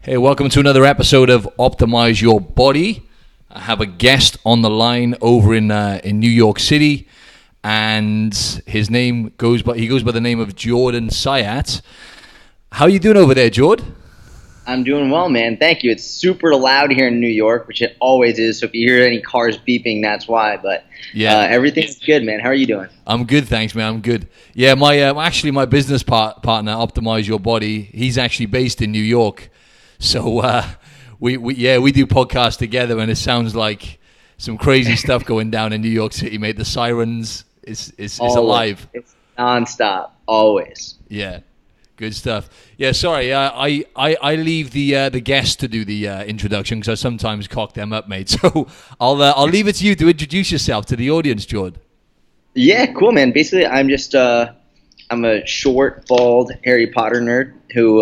Hey, welcome to another episode of Optimize Your Body. I have a guest on the line over in New York City, and his name goes by the name of Jordan Syatt. How are you doing over there, Jord? I'm doing well, man. Thank you. It's super loud here in New York, which it always is. So if you hear any cars beeping, that's why. But everything's good, man. How are you doing? I'm good, thanks, man. I'm good. Yeah, my business partner, Optimize Your Body, he's actually based in New York. So we do podcasts together, and it sounds like some crazy stuff going down in New York City, mate. The sirens, it's alive. It's nonstop, always. Yeah, good stuff. Yeah, sorry, I leave the guests to do the introduction because I sometimes cock them up, mate. So I'll leave it to you to introduce yourself to the audience, Jord. Yeah, cool, man. Basically, I'm just I'm a short, bald Harry Potter nerd who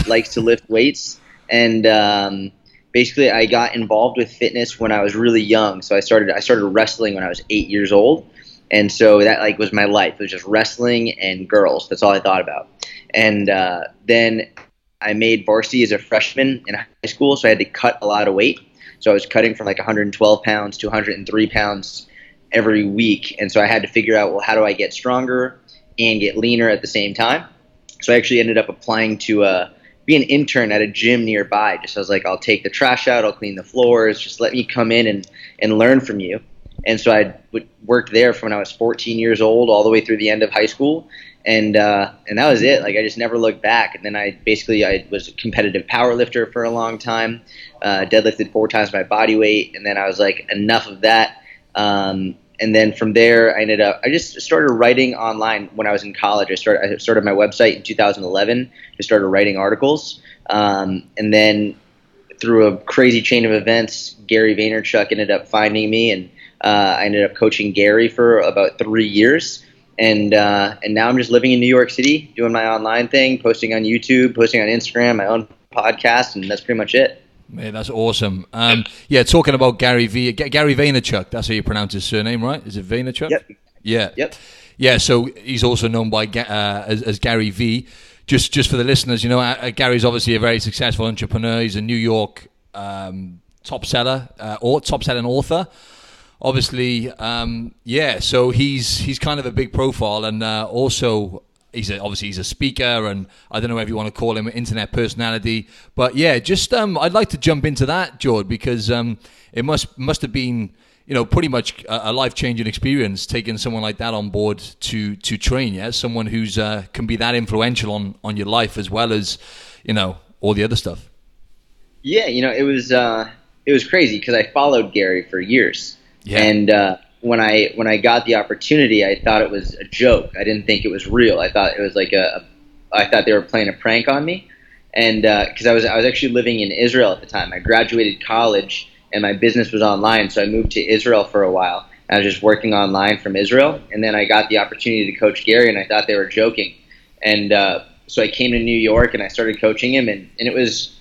likes to lift weights. And basically, I got involved with fitness when I was really young. So I started wrestling when I was 8 years old, and so that was my life. It was just wrestling and girls. That's all I thought about. And then I made varsity as a freshman in high school, so I had to cut a lot of weight. So I was cutting from 112 pounds to 103 pounds every week, and so I had to figure out, well, how do I get stronger and get leaner at the same time? So I actually ended up applying to be an intern at a gym nearby. Just I was like, I'll take the trash out, I'll clean the floors, just let me come in and learn from you. And so I worked there from when I was 14 years old all the way through the end of high school, and that was it. I just never looked back. And then I was a competitive power lifter for a long time, deadlifted 4 times my body weight, and then I was like, enough of that. And then from there, I just started writing online when I was in college. I started my website in 2011. Just started writing articles. And then through a crazy chain of events, Gary Vaynerchuk ended up finding me, and I ended up coaching Gary for about 3 years. And now I'm just living in New York City, doing my online thing, posting on YouTube, posting on Instagram, my own podcast, and that's pretty much it. Man, that's awesome. Talking about Gary Vaynerchuk, that's how you pronounce his surname, right? Is it Vaynerchuk? Yep. Yeah. Yep. Yeah, so he's also known by as Gary V. Just for the listeners, Gary's obviously a very successful entrepreneur. He's a New York top selling author. Obviously, so he's kind of a big profile, and also he's a speaker, and I don't know if you want to call him an internet personality, but yeah, just I'd like to jump into that, George, because it must have been pretty much a life-changing experience taking someone like that on board to train. Yeah, someone who's can be that influential on your life as well as all the other stuff. Yeah, it was crazy because I followed Gary for years. Yeah. And when I got the opportunity, I thought it was a joke. I didn't think it was real. I thought it was I thought they were playing a prank on me. And because I was actually living in Israel at the time. I graduated college and my business was online, so I moved to Israel for a while. I was just working online from Israel, and then I got the opportunity to coach Gary, and I thought they were joking. And so I came to New York and I started coaching him, and it was,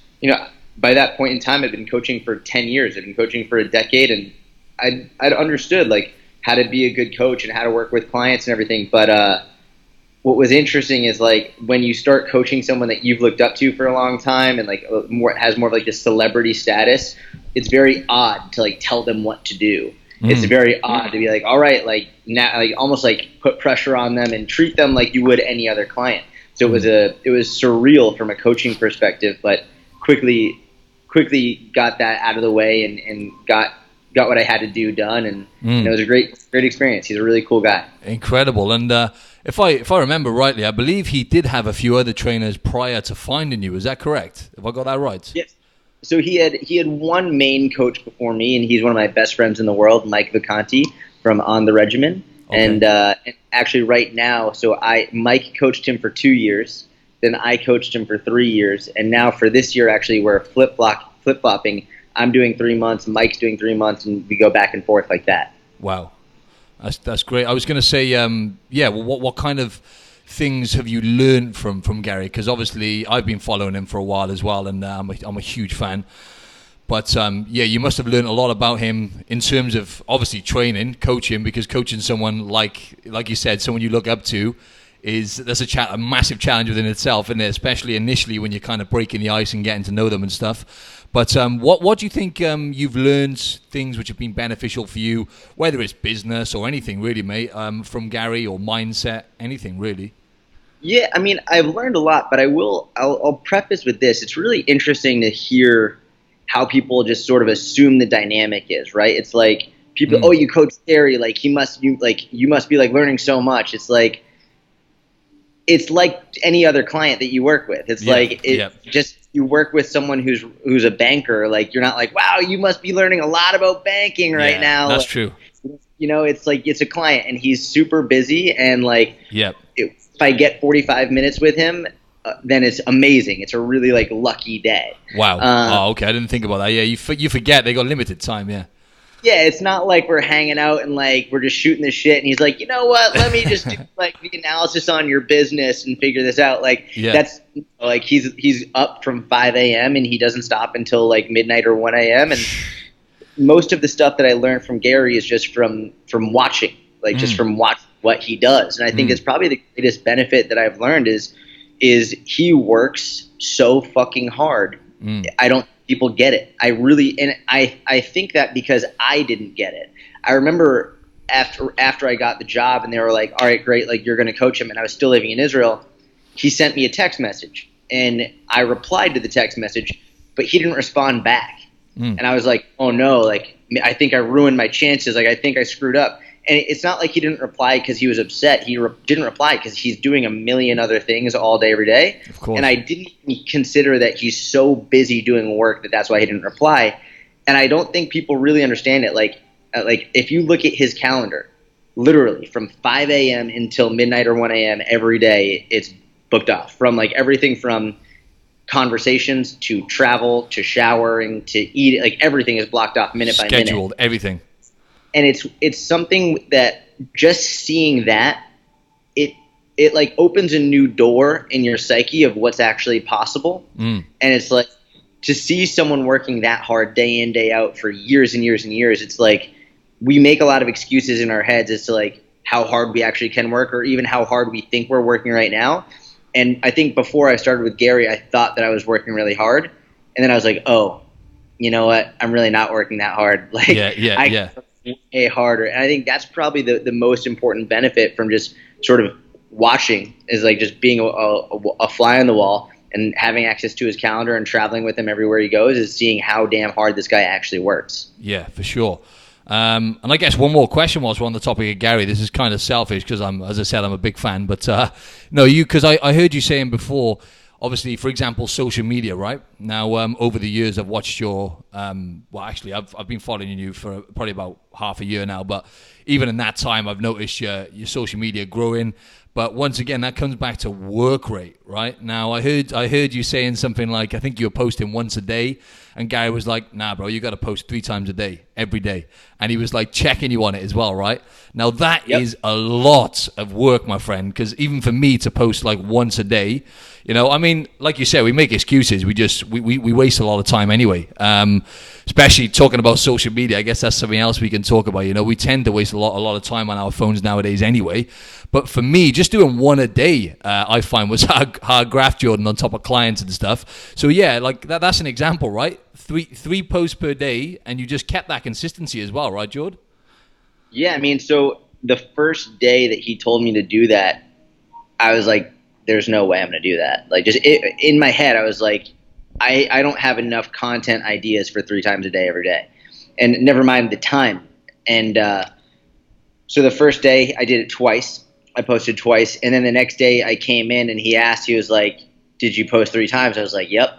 by that point in time, I'd been coaching for 10 years. I'd been coaching for a decade, and I'd understood how to be a good coach and how to work with clients and everything. But what was interesting is when you start coaching someone that you've looked up to for a long time and has more of this celebrity status, it's very odd to tell them what to do. It's very odd to be all right, now, almost put pressure on them and treat them like you would any other client. So it was surreal from a coaching perspective, but quickly got that out of the way and got what I had to do done, and it was a great experience. He's a really cool guy. Incredible. And if I remember rightly, I believe he did have a few other trainers prior to finding you. Is that correct? Have I got that right? Yes. So he had one main coach before me, and he's one of my best friends in the world, Mike Vacanti from On the Regimen. Okay. And actually right now, Mike coached him for 2 years, then I coached him for 3 years, and now for this year, actually, we're flip-flopping. I'm doing 3 months, Mike's doing 3 months, and we go back and forth like that. Wow, that's great. I was going to say, what kind of things have you learned from Gary? Because obviously I've been following him for a while as well, and I'm a huge fan. But you must have learned a lot about him in terms of obviously training, coaching, because coaching someone like you said, someone you look up to, that's a massive challenge within itself, and especially initially when you're kind of breaking the ice and getting to know them and stuff. But what do you think you've learned, things which have been beneficial for you, whether it's business or anything really, mate, from Gary, or mindset, anything really? Yeah, I mean, I've learned a lot, but I'll preface with this. It's really interesting to hear how people just sort of assume the dynamic is, right? It's like people, oh, you coach Gary, like you must be like learning so much. It's like any other client that you work with. It's just you work with someone who's a banker. Like you're not like, wow, you must be learning a lot about banking right now. That's like, true. It's like it's a client and he's super busy and like if I get 45 minutes with him, then it's amazing. It's a really like lucky day. Wow. Okay, I didn't think about that. Yeah, you forget they got limited time. Yeah. Yeah, it's not like we're hanging out and like we're just shooting the shit and he's like, you know what, let me just do like the analysis on your business and figure this out. Like that's like he's up from 5 a.m. and he doesn't stop until like midnight or 1 a.m. And most of the stuff that I learned from Gary is just from watching, like just from watching what he does. And I think it's probably the greatest benefit that I've learned is he works so fucking hard. I don't people get it. I think that because I didn't get it. I remember after I got the job and they were like, all right, great, like you're going to coach him. And I was still living in Israel. He sent me a text message and I replied to the text message, but he didn't respond back. And I was like, oh no, like I think I ruined my chances. Like I think I screwed up. And it's not like he didn't reply because he was upset. He didn't reply because he's doing a million other things all day, every day. Of course. And I didn't even consider that he's so busy doing work that's why he didn't reply. And I don't think people really understand it. Like if you look at his calendar, literally from 5 a.m. until midnight or 1 a.m. every day, it's booked off. From like everything from conversations to travel to showering to eat, like everything is blocked off minute by minute. Scheduled, everything. And it's something that just seeing that it like opens a new door in your psyche of what's actually possible. And it's like to see someone working that hard day in, day out for years and years and years. It's like we make a lot of excuses in our heads as to like how hard we actually can work or even how hard we think we're working right now. And I think before I started with Gary, I thought that I was working really hard. And then I was like, oh, you know what? I'm really not working that hard. Like I way harder. And I think that's probably the most important benefit from just sort of watching is like just being a fly on the wall and having access to his calendar and traveling with him everywhere he goes is seeing how damn hard this guy actually works. Yeah, for sure. And I guess one more question whilst we're on the topic of Gary. This is kind of selfish because as I said, I'm a big fan. But because I heard you saying before, obviously, for example, social media, right? Now, over the years, I've watched your, I've been following you for probably about half a year now. But even in that time, I've noticed your social media growing. But once again, that comes back to work rate, right? Now, I heard you saying something like, I think you were posting once a day. And Gary was like, nah, bro, you got to post 3 times a day, every day. And he was like checking you on it as well, right? Now, that is a lot of work, my friend, because even for me to post like once a day, I mean, like you said, we make excuses. We waste a lot of time anyway, especially talking about social media. I guess that's something else we can talk about. We tend to waste a lot of time on our phones nowadays anyway. But for me, just doing one a day, I find was hard graft, Jordan, on top of clients and stuff. So yeah, like that's an example, right? Three posts per day, and you just kept that consistency as well, right, Jordan? Yeah, I mean, so the first day that he told me to do that, I was like, there's no way I'm going to do that. Like in my head, I was like, I don't have enough content ideas for 3 times a day every day. And never mind the time. And so the first day I did it twice. I posted twice. And then the next day I came in and he was like, did you post 3 times? I was like, yep.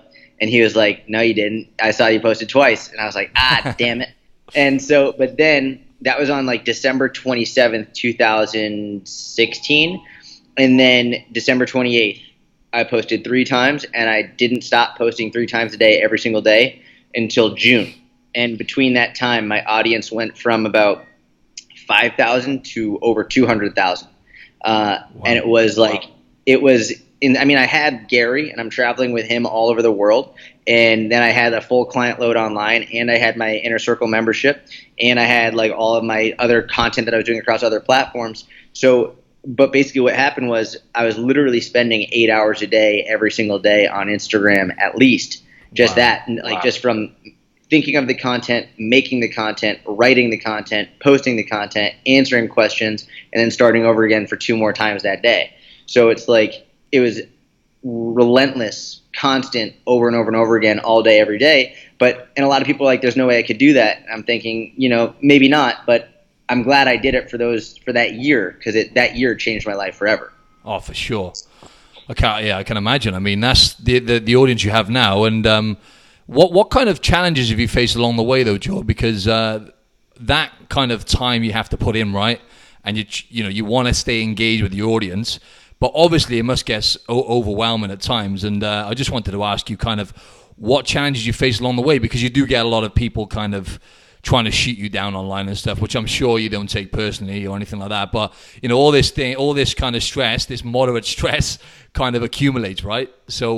And he was like, no, you didn't. I saw you posted twice. And I was like, damn it. And so, but then that was on like December 27th, 2016. And then December 28th, I posted 3 times, and I didn't stop posting 3 times a day every single day until June. And between that time, my audience went from about 5,000 to over 200,000. Wow. And it was like, I had Gary, and I'm traveling with him all over the world. And then I had a full client load online, and I had my Inner Circle membership, and I had like all of my other content that I was doing across other platforms. So but basically what happened was I was literally spending 8 hours a day every single day on Instagram, at least. Just Wow. that, like just from thinking of the content, making the content, writing the content, posting the content, answering questions, and then starting over again for 2 more times that day. So it's like it was relentless, constant, over and over and over again, all day, every day. And a lot of people are like, there's no way I could do that. I'm thinking, maybe not, but I'm glad I did it for that year, because that year changed my life forever. Oh, for sure. I can imagine. I mean, that's the audience you have now. And what kind of challenges have you faced along the way, though, Joe? Because that kind of time you have to put in, right? And you want to stay engaged with your audience, but obviously it must get overwhelming at times. And I just wanted to ask you kind of what challenges you face along the way, because you do get a lot of people kind of trying to shoot you down online and stuff, which I'm sure you don't take personally or anything like that. But all this kind of stress, this moderate stress, kind of accumulates, right? So,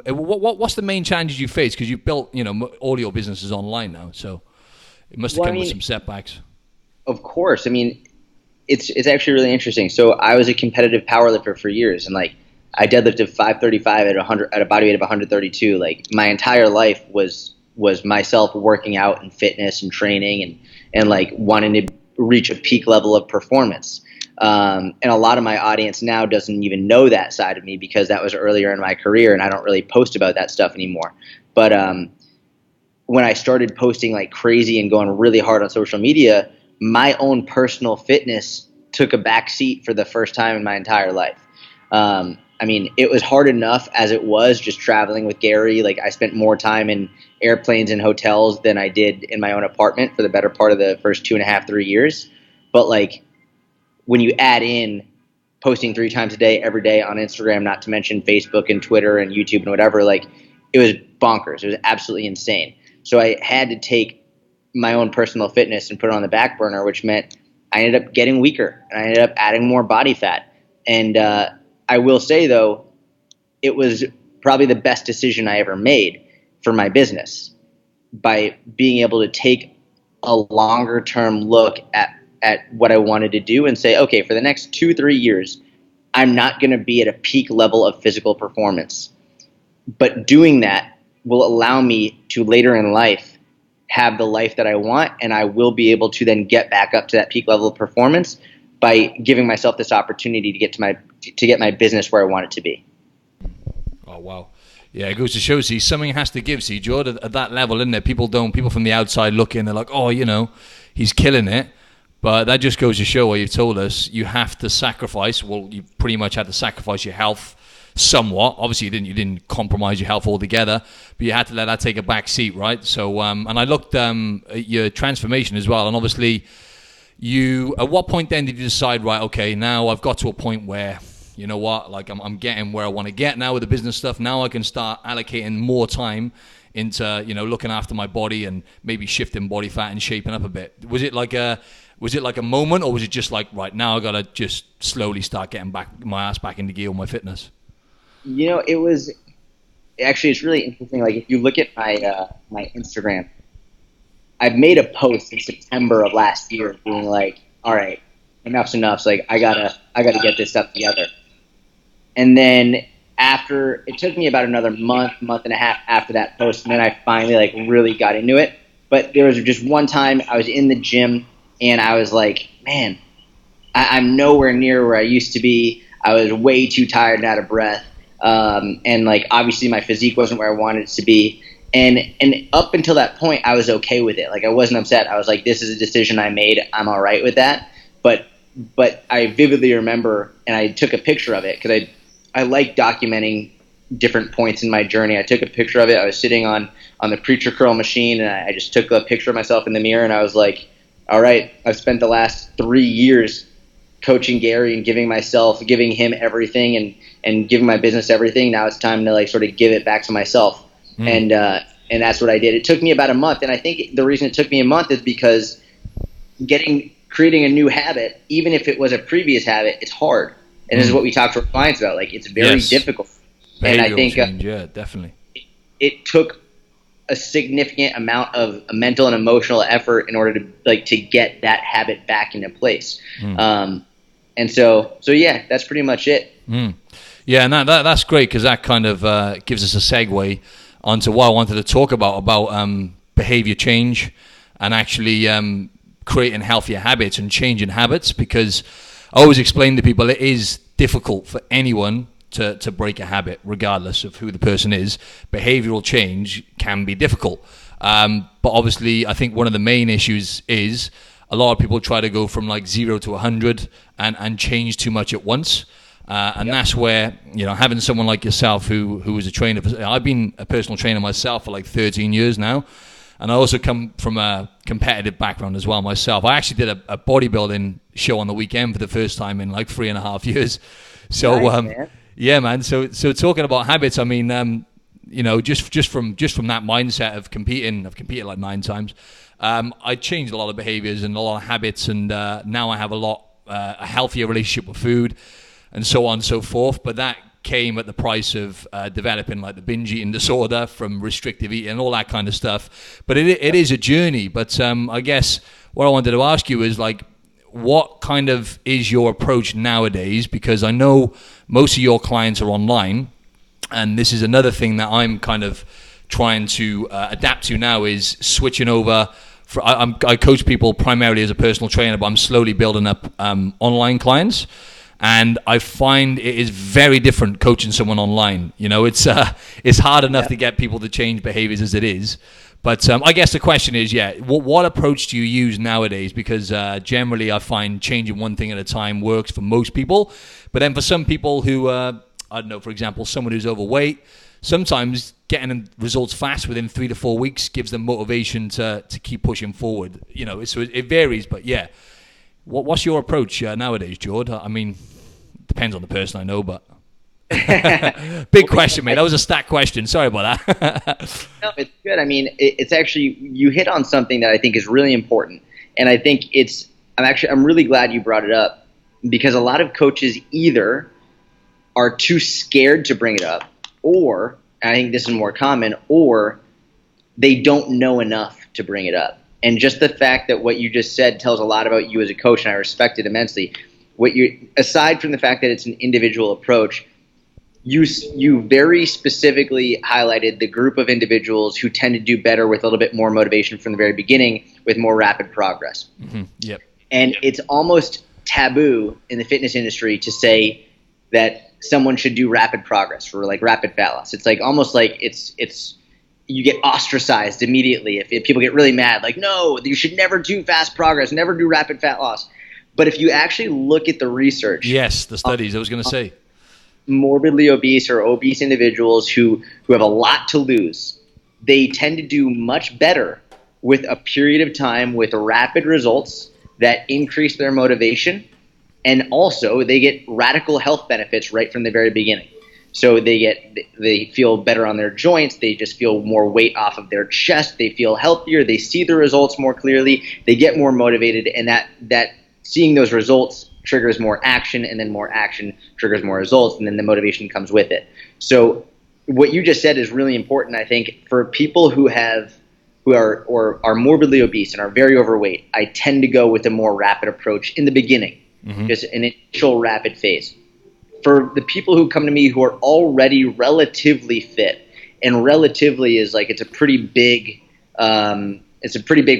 what's the main challenges you face? Because you've built, all your businesses online now, so it must have come with some setbacks. Of course, I mean, it's actually really interesting. So I was a competitive powerlifter for years, and like I deadlifted 535 at a body weight of 132. Like my entire life was myself working out and fitness and training and like wanting to reach a peak level of performance. And a lot of my audience now doesn't even know that side of me, because that was earlier in my career and I don't really post about that stuff anymore. But when I started posting like crazy and going really hard on social media, my own personal fitness took a back seat for the first time in my entire life. I mean, it was hard enough as it was just traveling with Gary. Like I spent more time in airplanes and hotels than I did in my own apartment for the better part of the first 2.5, 3 years. But like when you add in posting 3 times a day, every day on Instagram, not to mention Facebook and Twitter and YouTube and whatever, like it was bonkers. It was absolutely insane. So I had to take my own personal fitness and put it on the back burner, which meant I ended up getting weaker and I ended up adding more body fat. And I will say, though, it was probably the best decision I ever made for my business, by being able to take a longer term look at what I wanted to do and say, okay, for the next 2-3 years, I'm not going to be at a peak level of physical performance. But doing that will allow me to later in life have the life that I want, and I will be able to then get back up to that peak level of performance by giving myself this opportunity to get my business where I want it to be. Oh wow, yeah, it goes to show. See, something has to give. See, George, at that level, isn't there? People from the outside look in, they're like, oh, he's killing it. But that just goes to show what you've told us. You have to sacrifice. Well, you pretty much had to sacrifice your health somewhat. Obviously, you didn't compromise your health altogether, but you had to let that take a back seat, right? So, and I looked at your transformation as well, and obviously, at what point then did you decide, right? Okay, now I've got to a point where, you know what, like I'm getting where I want to get now with the business stuff. Now I can start allocating more time into looking after my body and maybe shifting body fat and shaping up a bit. Was it like a moment, or was it just like, right now I gotta just slowly start getting my ass back into gear with my fitness? It was actually, it's really interesting. Like if you look at my Instagram, I've made a post in September of last year being like, all right, enough's enough. So like I gotta get this stuff together. And then after, it took me about another month and a half after that post, and then I finally like really got into it. But there was just one time I was in the gym and I was like, man, I'm nowhere near where I used to be. I was way too tired and out of breath. And like obviously my physique wasn't where I wanted it to be. And up until that point, I was okay with it. Like I wasn't upset. I was like, this is a decision I made. I'm all right with that. But I vividly remember, and I took a picture of it because I like documenting different points in my journey. I took a picture of it. I was sitting on the preacher curl machine, and I just took a picture of myself in the mirror, and I was like, all right, I've spent the last 3 years coaching Gary and giving him everything and giving my business everything. Now it's time to like sort of give it back to myself. And that's what I did. It took me about a month. And I think the reason it took me a month is because creating a new habit, even if it was a previous habit, it's hard. And this is what we talk to our clients about. Like it's very difficult. And I think yeah, definitely. It took a significant amount of mental and emotional effort in order to get that habit back into place. And so yeah, that's pretty much it. Yeah, and that's great, because that kind of gives us a segue onto what I wanted to talk about behavior change and actually creating healthier habits and changing habits, because I always explain to people it is difficult for anyone to break a habit, regardless of who the person is. Behavioral change can be difficult. But obviously, I think one of the main issues is a lot of people try to go from like 0 to 100 and change too much at once. And that's where, having someone like yourself who was a trainer, I've been a personal trainer myself for like 13 years now. And I also come from a competitive background as well myself. I actually did a bodybuilding show on the weekend for the first time in like 3.5 years. So, nice, man. yeah, man. So talking about habits, I mean, just from that mindset of competing, I've competed like 9 times. I changed a lot of behaviors and a lot of habits, and now I have a healthier relationship with food, and so on and so forth. But that came at the price of developing like the binge eating disorder from restrictive eating and all that kind of stuff. But it is a journey. But I guess what I wanted to ask you is, like, what kind of is your approach nowadays? Because I know most of your clients are online, and this is another thing that I'm kind of trying to adapt to now, is switching over. I coach people primarily as a personal trainer, but I'm slowly building up online clients. And I find it is very different coaching someone online. It's hard enough to get people to change behaviors as it is. But I guess the question is, what approach do you use nowadays? Because generally I find changing one thing at a time works for most people. But then for some people who, I don't know, for example, someone who's overweight, sometimes getting results fast within 3 to 4 weeks gives them motivation to keep pushing forward. So it varies. But yeah, what's your approach nowadays, Jord? I mean, depends on the person, I know, but big question, mate. That was a stacked question. Sorry about that. No, it's good. I mean, it's actually, you hit on something that I think is really important, and I think I'm really glad you brought it up, because a lot of coaches either are too scared to bring it up, or, and I think this is more common, or they don't know enough to bring it up. And just the fact that what you just said tells a lot about you as a coach, and I respect it immensely. Aside from the fact that it's an individual approach, you very specifically highlighted the group of individuals who tend to do better with a little bit more motivation from the very beginning, with more rapid progress. Mm-hmm. Yep. And it's almost taboo in the fitness industry to say that someone should do rapid progress or like rapid fat loss. It's like almost like it's you get ostracized immediately if people get really mad, like, no, you should never do fast progress, never do rapid fat loss. But if you actually look at the research, yes, the studies, I was going to say, morbidly obese or obese individuals who have a lot to lose, they tend to do much better with a period of time with rapid results that increase their motivation, and also they get radical health benefits right from the very beginning. So they feel better on their joints, they just feel more weight off of their chest, they feel healthier, they see the results more clearly, they get more motivated, and that seeing those results triggers more action, and then more action triggers more results, and then the motivation comes with it. So what you just said is really important, I think, for people who are morbidly obese and are very overweight. I tend to go with a more rapid approach in the beginning, just an initial rapid phase. For the people who come to me who are already relatively fit, and relatively is like, it's a pretty big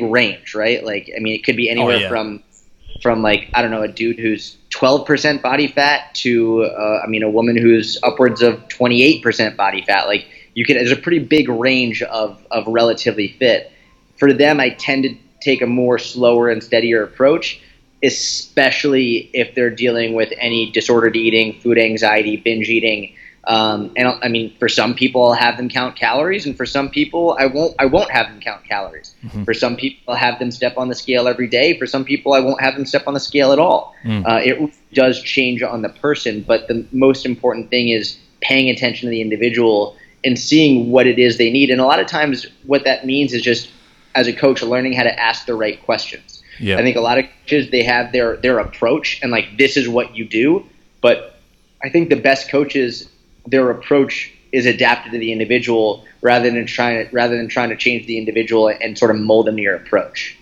range, right? Like, I mean, it could be anywhere from like, I don't know, a dude who's 12% body fat to a woman who's upwards of 28% body fat. Like, there's a pretty big range of relatively fit. For them, I tend to take a more slower and steadier approach, especially if they're dealing with any disordered eating, food anxiety, binge eating. And I mean, for some people, I'll have them count calories, and for some people, I won't have them count calories. Mm-hmm. For some people, I'll have them step on the scale every day. For some people, I won't have them step on the scale at all. It does change on the person, but the most important thing is paying attention to the individual and seeing what it is they need. And a lot of times, what that means is just, as a coach, learning how to ask the right questions. Yeah. I think a lot of coaches, they have their approach, and like, this is what you do. But I think the best coaches, their approach is adapted to the individual rather than trying to change the individual and sort of mold them to your approach.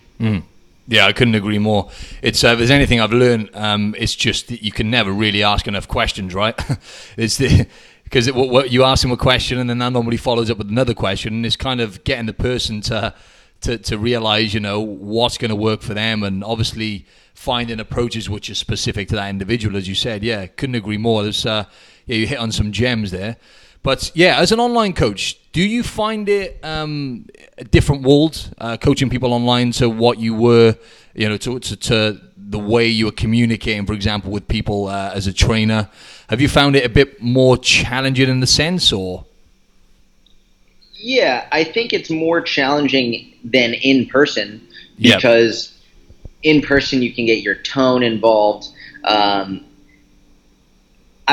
Yeah, I couldn't agree more. It's if there's anything I've learned, it's just that you can never really ask enough questions, right? Because what you ask them a question and then that normally follows up with another question, and it's kind of getting the person to realize, what's going to work for them, and obviously finding approaches which are specific to that individual, as you said. Yeah, couldn't agree more. There's you hit on some gems there. But yeah, as an online coach, do you find it a different world coaching people online to what you were, to the way you were communicating, for example, with people as a trainer? Have you found it a bit more challenging in the sense, or? Yeah, I think it's more challenging than in person because in person you can get your tone involved. I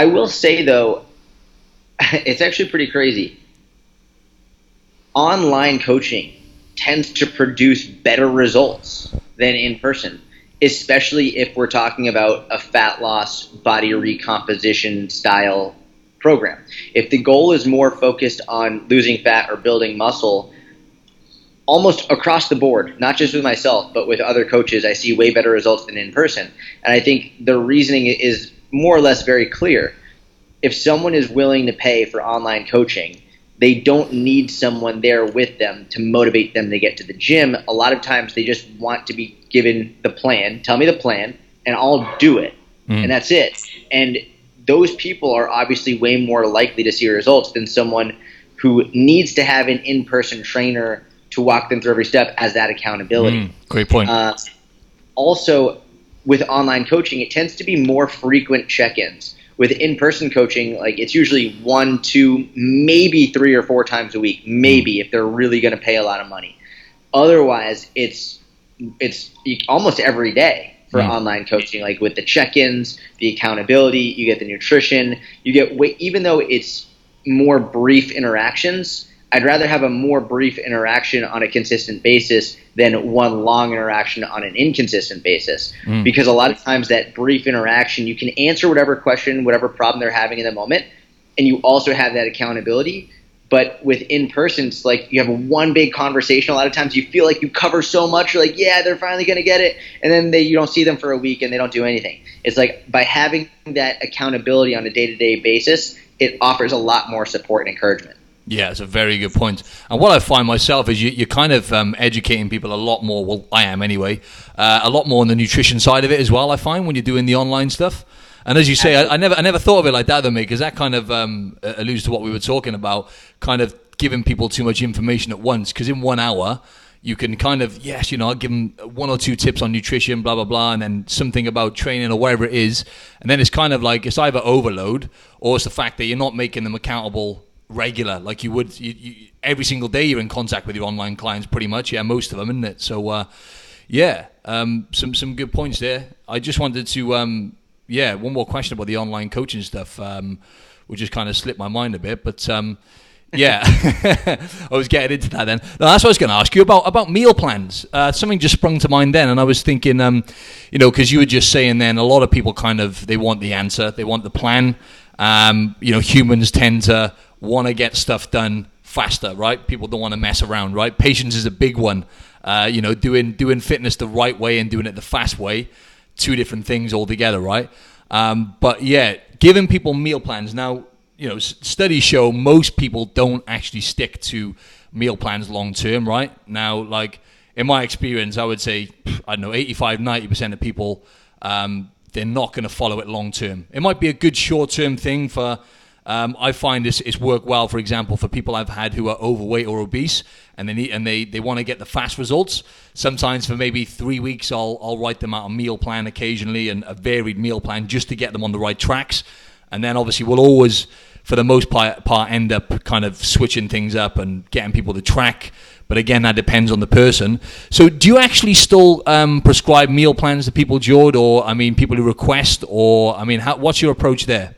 will say though, it's actually pretty crazy. Online coaching tends to produce better results than in person, especially if we're talking about a fat loss, body recomposition style program. If the goal is more focused on losing fat or building muscle, almost across the board, not just with myself, but with other coaches, I see way better results than in person. And I think the reasoning is more or less very clear. If someone is willing to pay for online coaching, they don't need someone there with them to motivate them to get to the gym. A lot of times they just want to be given the plan, tell me the plan, and I'll do it. And that's it. And those people are obviously way more likely to see results than someone who needs to have an in-person trainer to walk them through every step as that accountability. Great point. Also, with online coaching, it tends to be more frequent check-ins. With in-person coaching, like it's usually 1, 2, maybe 3 or 4 times a week, maybe if they're really going to pay a lot of money. Otherwise, it's almost every day for online coaching, like with the check-ins, the accountability, you get the nutrition, you get even though it's more brief interactions, I'd rather have a more brief interaction on a consistent basis than one long interaction on an inconsistent basis. Because a lot of times that brief interaction, you can answer whatever question, whatever problem they're having in the moment, and you also have that accountability. But with in-person, it's like you have one big conversation. A lot of times you feel like you cover so much. You're like, yeah, they're finally going to get it. And then you don't see them for a week and they don't do anything. It's like by having that accountability on a day-to-day basis, it offers a lot more support and encouragement. Yeah, it's a very good point. And what I find myself is you're kind of educating people a lot more. Well, I am anyway. A lot more on the nutrition side of it as well, I find, when you're doing the online stuff. And as you say, I never thought of it like that, though, mate, because that kind of alludes to what we were talking about, kind of giving people too much information at once. Because in 1 hour, you can kind of, I'll give them 1 or 2 tips on nutrition, blah, blah, blah, and then something about training or whatever it is. And then it's kind of like it's either overload or it's the fact that you're not making them accountable regular, like you would you every single day. You're in contact with your online clients pretty much, most of them, isn't it? So some good points there. I just wanted to one more question about the online coaching stuff, which just kind of slipped my mind a bit, but I was getting into that then. No, that's what I was going to ask you about meal plans. Something just sprung to mind then, and I was thinking, because you were just saying then a lot of people kind of, they want the answer, they want the plan. Humans tend to want to get stuff done faster, right? People don't want to mess around, right? Patience is a big one. Doing fitness the right way and doing it the fast way, 2 different things altogether, right? But giving people meal plans. Now, studies show most people don't actually stick to meal plans long term, right? Now, like in my experience, I would say, 85, 90% of people, they're not going to follow it long term. It might be a good short term thing for. I find it's worked well, for example, for people I've had who are overweight or obese, and they want to get the fast results. Sometimes for maybe 3 weeks, I'll write them out a meal plan occasionally, and a varied meal plan just to get them on the right tracks. And then obviously we'll always, for the most part, end up kind of switching things up and getting people to track. But again, that depends on the person. So do you actually still prescribe meal plans to people, Jord, or people who request, or what's your approach there?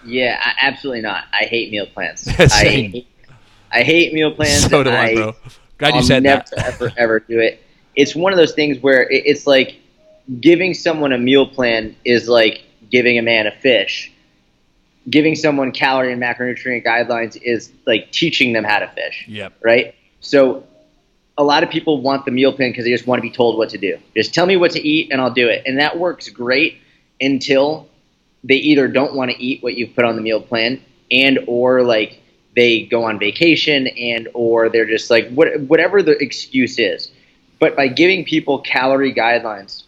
Yeah, absolutely not. I hate meal plans. I hate meal plans. So do I, bro. Glad you said that. I'll never, ever do it. It's one of those things where it's like giving someone a meal plan is like giving a man a fish. Giving someone calorie and macronutrient guidelines is like teaching them how to fish. Yep. Right? So a lot of people want the meal plan because they just want to be told what to do. Just tell me what to eat and I'll do it. And that works great until they either don't want to eat what you've put on the meal plan, and or like they go on vacation, and or they're just like whatever the excuse is. But by giving people calorie guidelines,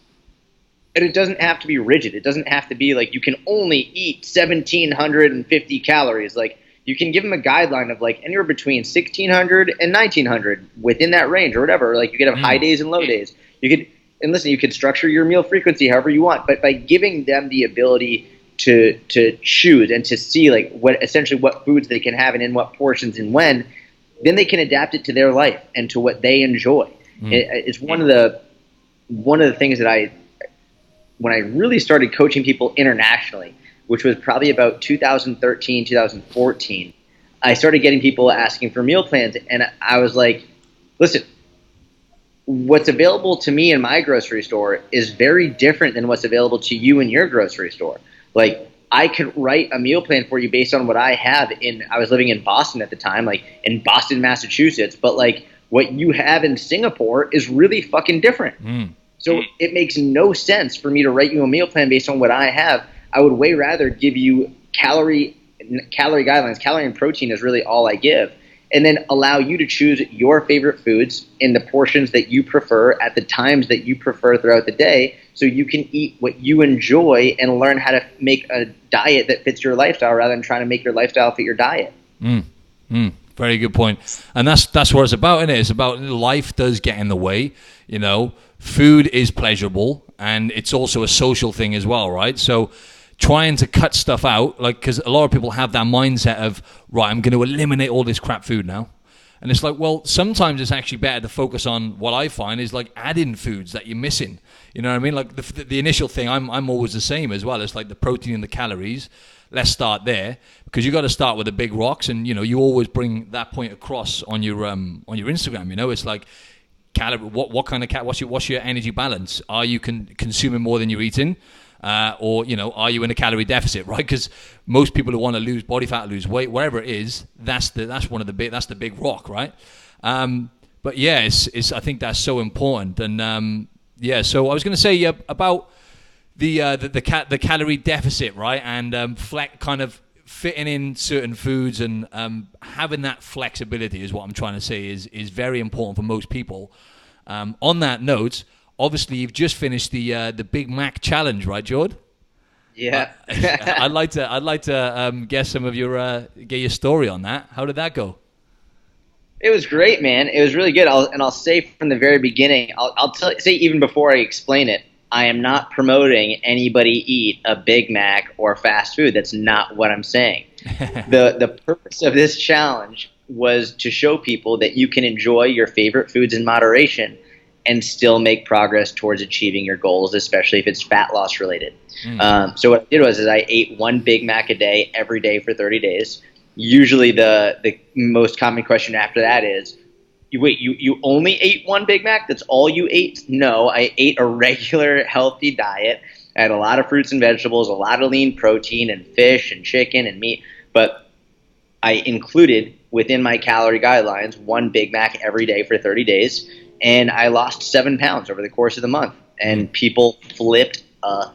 and it doesn't have to be rigid. It doesn't have to be like you can only eat 1,750 calories. Like you can give them a guideline of like anywhere between 1,600 and 1,900 within that range or whatever. Like you could have high days and low days. You could structure your meal frequency however you want. But by giving them the ability to choose and to see like what foods they can have and in what portions and when, then they can adapt it to their life and to what they enjoy. It's one of the things that when I really started coaching people internationally, which was probably about 2013, 2014, I started getting people asking for meal plans. And I was like, listen, what's available to me in my grocery store is very different than what's available to you in your grocery store. Like I could write a meal plan for you based on what I have I was living in Boston at the time, like in Boston, Massachusetts, but like what you have in Singapore is really fucking different. So it makes no sense for me to write you a meal plan based on what I have. I would way rather give you calorie guidelines. Calorie and protein is really all I give. And then allow you to choose your favorite foods in the portions that you prefer at the times that you prefer throughout the day, so you can eat what you enjoy and learn how to make a diet that fits your lifestyle rather than trying to make your lifestyle fit your diet. Very good point. And that's what it's about, isn't it? It's about life does get in the way, you know. Food is pleasurable, and it's also a social thing as well, right? So trying to cut stuff out, like, because a lot of people have that mindset of, right, I'm going to eliminate all this crap food now. And it's like, well, sometimes it's actually better to focus on what I find is like add-in foods that you're missing. You know what I mean? Like the initial thing, I'm always the same as well. It's like the protein and the calories. Let's start there, because you got to start with the big rocks, and you know you always bring that point across on your Instagram. You know, it's like calorie. What kind of what's your energy balance? Are you consuming more than you're eating? Or, you know, are you in a calorie deficit, right? Because most people who want to lose body fat, lose weight, whatever it is, that's the big rock, right? But yeah, I think that's so important. And so I was going to say about the calorie deficit, right? And kind of fitting in certain foods and having that flexibility is what I'm trying to say is very important for most people. On that note, obviously, you've just finished the Big Mac challenge, right, Jord? Yeah. I'd like to get some of get your story on that. How did that go? It was great, man. It was really good. I'll say from the very beginning. I'll say even before I explain it, I am not promoting anybody eat a Big Mac or fast food. That's not what I'm saying. The purpose of this challenge was to show people that you can enjoy your favorite foods in moderation and still make progress towards achieving your goals, especially if it's fat loss related. So what I did was I ate one Big Mac a day every day for 30 days. Usually the most common question after that is, you only ate one Big Mac? That's all you ate? No, I ate a regular healthy diet. I had a lot of fruits and vegetables, a lot of lean protein and fish and chicken and meat, but I included within my calorie guidelines one Big Mac every day for 30 days. And I lost 7 pounds over the course of the month. And people flipped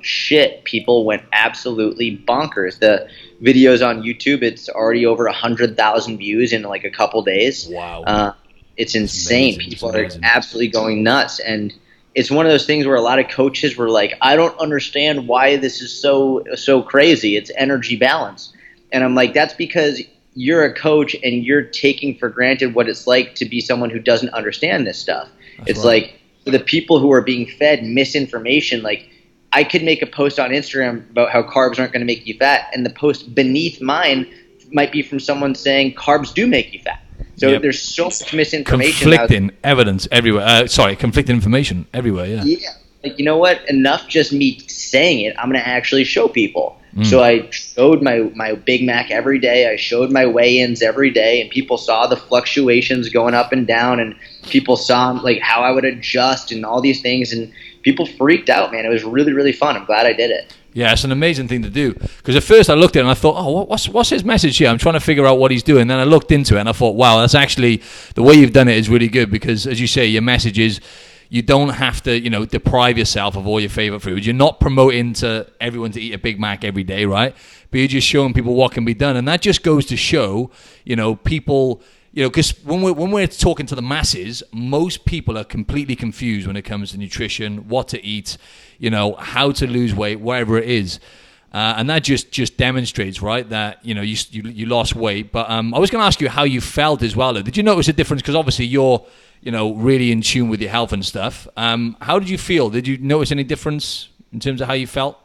shit. People went absolutely bonkers. The videos on YouTube, it's already over 100,000 views in like a couple days. Wow. It's insane. People are absolutely going nuts. And it's one of those things where a lot of coaches were like, I don't understand why this is so crazy. It's energy balance. And I'm like, that's because you're a coach and you're taking for granted what it's like to be someone who doesn't understand this stuff. It's right. Like for the people who are being fed misinformation, like I could make a post on Instagram about how carbs aren't going to make you fat, and the post beneath mine might be from someone saying carbs do make you fat. So there's so much misinformation. Conflicting evidence everywhere. Conflicting information everywhere, yeah. Yeah. Like, you know what? Enough just me saying it. I'm going to actually show people. So I showed my Big Mac every day. I showed my weigh-ins every day, and people saw the fluctuations going up and down, and people saw like how I would adjust and all these things. And people freaked out, man. It was really, really fun. I'm glad I did it. Yeah, it's an amazing thing to do. Because at first I looked at it and I thought, oh, what's his message here? I'm trying to figure out what he's doing. Then I looked into it and I thought, wow, that's actually, the way you've done it is really good. Because as you say, your message is, you don't have to, deprive yourself of all your favorite foods. You're not promoting to everyone to eat a Big Mac every day, right? But you're just showing people what can be done. And that just goes to show, people, because when we're talking to the masses, most people are completely confused when it comes to nutrition, what to eat, how to lose weight, whatever it is. And that just demonstrates, right, that, you lost weight. But I was going to ask you how you felt as well. Did you notice a difference? Because obviously you're, really in tune with your health and stuff. How did you feel? Did you notice any difference in terms of how you felt?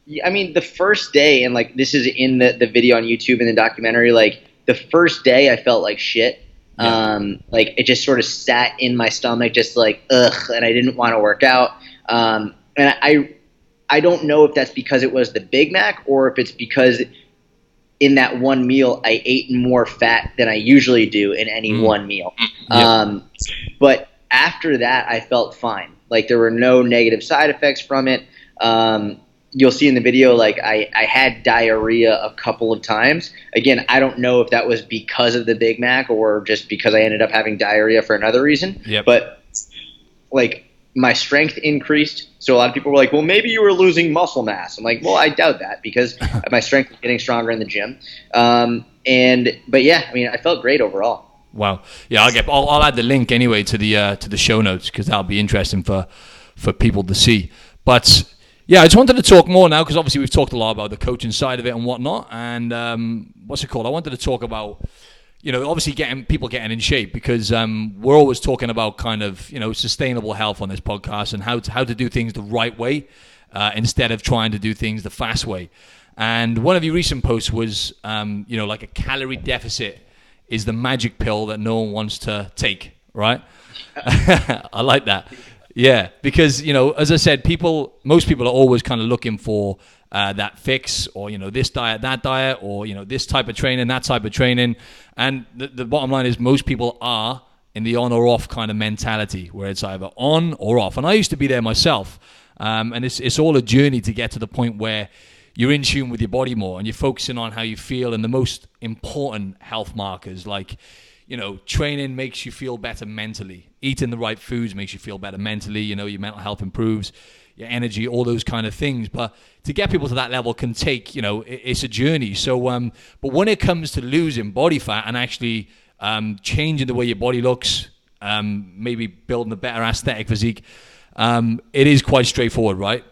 Yeah, I mean, the first day, and like this is in the video on YouTube and the documentary, like the first day I felt like shit. Yeah. Like it just sort of sat in my stomach, just like, ugh, and I didn't want to work out. And I don't know if that's because it was the Big Mac or if it's because in that one meal I ate more fat than I usually do in any one meal. Yeah. But after that, I felt fine. Like there were no negative side effects from it. You'll see in the video, like I had diarrhea a couple of times. Again, I don't know if that was because of the Big Mac or just because I ended up having diarrhea for another reason. Yep. But like my strength increased. So a lot of people were like, well, maybe you were losing muscle mass. I'm like, well, I doubt that because my strength is getting stronger in the gym. But yeah, I mean, I felt great overall. Wow. Yeah, I'll add the link anyway to the show notes because that'll be interesting for people to see. But yeah, I just wanted to talk more now because obviously we've talked a lot about the coaching side of it and whatnot. And what's it called? I wanted to talk about, obviously getting in shape because we're always talking about kind of, sustainable health on this podcast and how to do things the right way instead of trying to do things the fast way. And one of your recent posts was, like a calorie deficit is the magic pill that no one wants to take, right? I like that. Yeah, because, as I said, most people are always kind of looking for that fix or, this diet, that diet, or, this type of training, that type of training. And the bottom line is most people are in the on or off kind of mentality where it's either on or off. And I used to be there myself. And it's all a journey to get to the point where you're in tune with your body more and you're focusing on how you feel and the most important health markers like, training makes you feel better mentally. Eating the right foods makes you feel better mentally. Your mental health improves, your energy, all those kind of things. But to get people to that level can take, it's a journey. So, but when it comes to losing body fat and actually changing the way your body looks, maybe building a better aesthetic physique, it is quite straightforward, right?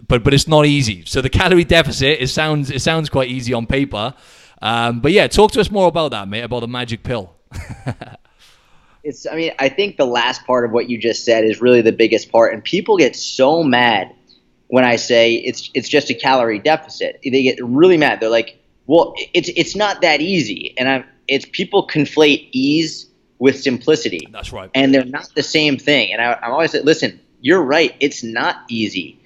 But it's not easy. So the calorie deficit, it sounds quite easy on paper. But yeah, talk to us more about that, mate, about the magic pill. I think the last part of what you just said is really the biggest part. And people get so mad when I say it's just a calorie deficit. They get really mad. They're like, well, it's not that easy. And people conflate ease with simplicity. That's right. And they're not the same thing. And I'm always like, listen, you're right. It's not easy,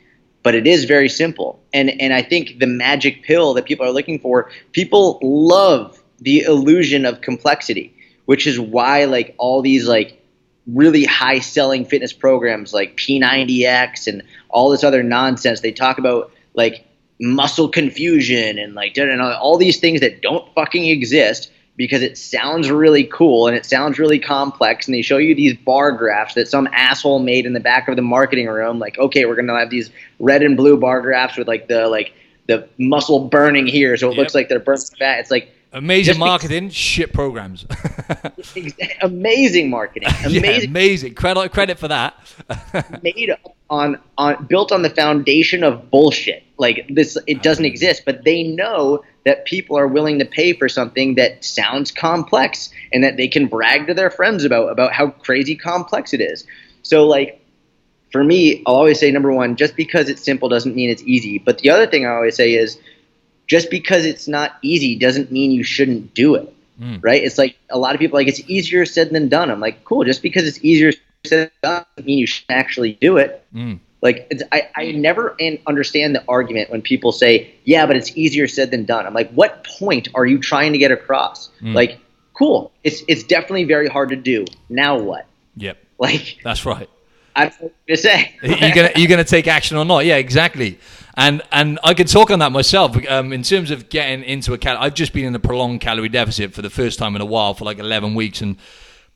but it is very simple. And I think the magic pill that people are looking for, people love the illusion of complexity, which is why like all these like really high selling fitness programs like P90X and all this other nonsense, they talk about like muscle confusion and like all these things that don't fucking exist because it sounds really cool and it sounds really complex, and they show you these bar graphs that some asshole made in the back of the marketing room, like, okay, we're gonna have these red and blue bar graphs with like the muscle burning here, so it looks like they're burning fat. It's like amazing marketing, shit programs. Amazing marketing, amazing. Credit for that. Made on built on the foundation of bullshit. Like this, it doesn't exist, but they know that people are willing to pay for something that sounds complex and that they can brag to their friends about how crazy complex it is. So like, for me, I'll always say, number one, just because it's simple doesn't mean it's easy. But the other thing I always say is, just because it's not easy doesn't mean you shouldn't do it, right? It's like a lot of people like, it's easier said than done. I'm like, cool, just because it's easier said than done doesn't mean you should actually do it. Like I never understand the argument when people say, yeah, but it's easier said than done. I'm like, what point are you trying to get across? Like, cool, it's definitely very hard to do. Now what? Yep. Like, that's right. I don't know what to say. You're gonna take action or not? Yeah, exactly. And I can talk on that myself. In terms of getting into I've just been in a prolonged calorie deficit for the first time in a while for like 11 weeks and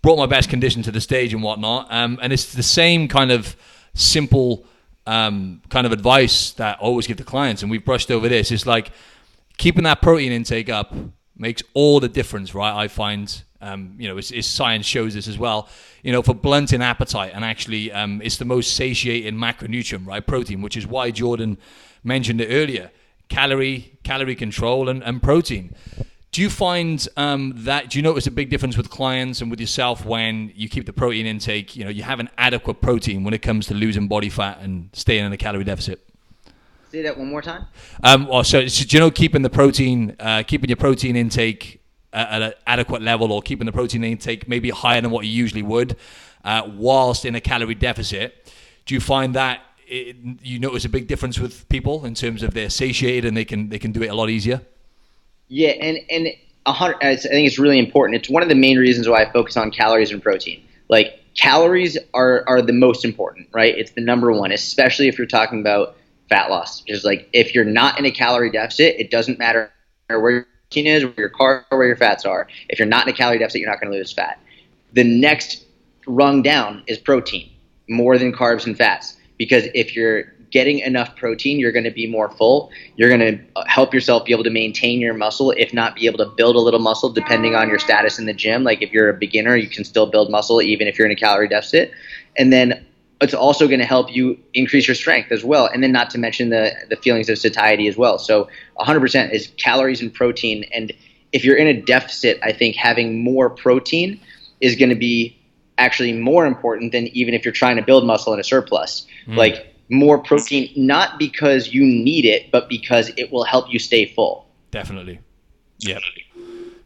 brought my best condition to the stage and whatnot. And it's the same kind of simple kind of advice that I always give to clients, and we've brushed over this. It's like keeping that protein intake up makes all the difference, right? I find, it's science shows this as well, for blunting appetite, and actually it's the most satiating macronutrient, right? Protein, which is why Jordan mentioned it earlier, calorie control and protein. Do you find do you notice a big difference with clients and with yourself when you keep the protein intake, you have an adequate protein when it comes to losing body fat and staying in a calorie deficit? Say that one more time. Keeping your protein intake at an adequate level, or keeping the protein intake maybe higher than what you usually would, whilst in a calorie deficit, do you find that you notice a big difference with people in terms of they're satiated and they can do it a lot easier? Yeah, and I think it's really important. It's one of the main reasons why I focus on calories and protein. Like, calories are the most important, right? It's the number one, especially if you're talking about fat loss. Just like, if you're not in a calorie deficit, it doesn't matter where your protein is, where your carbs are, where your fats are. If you're not in a calorie deficit, you're not going to lose fat. The next rung down is protein, more than carbs and fats. Because if you're getting enough protein, you're going to be more full. You're going to help yourself be able to maintain your muscle, if not be able to build a little muscle, depending on your status in the gym. Like, if you're a beginner, you can still build muscle even if you're in a calorie deficit. And then it's also going to help you increase your strength as well. And then not to mention the feelings of satiety as well. So 100% is calories and protein. And if you're in a deficit, I think having more protein is going to be actually more important than even if you're trying to build muscle in a surplus. Like, more protein, not because you need it, but because it will help you stay full. Definitely. Yeah.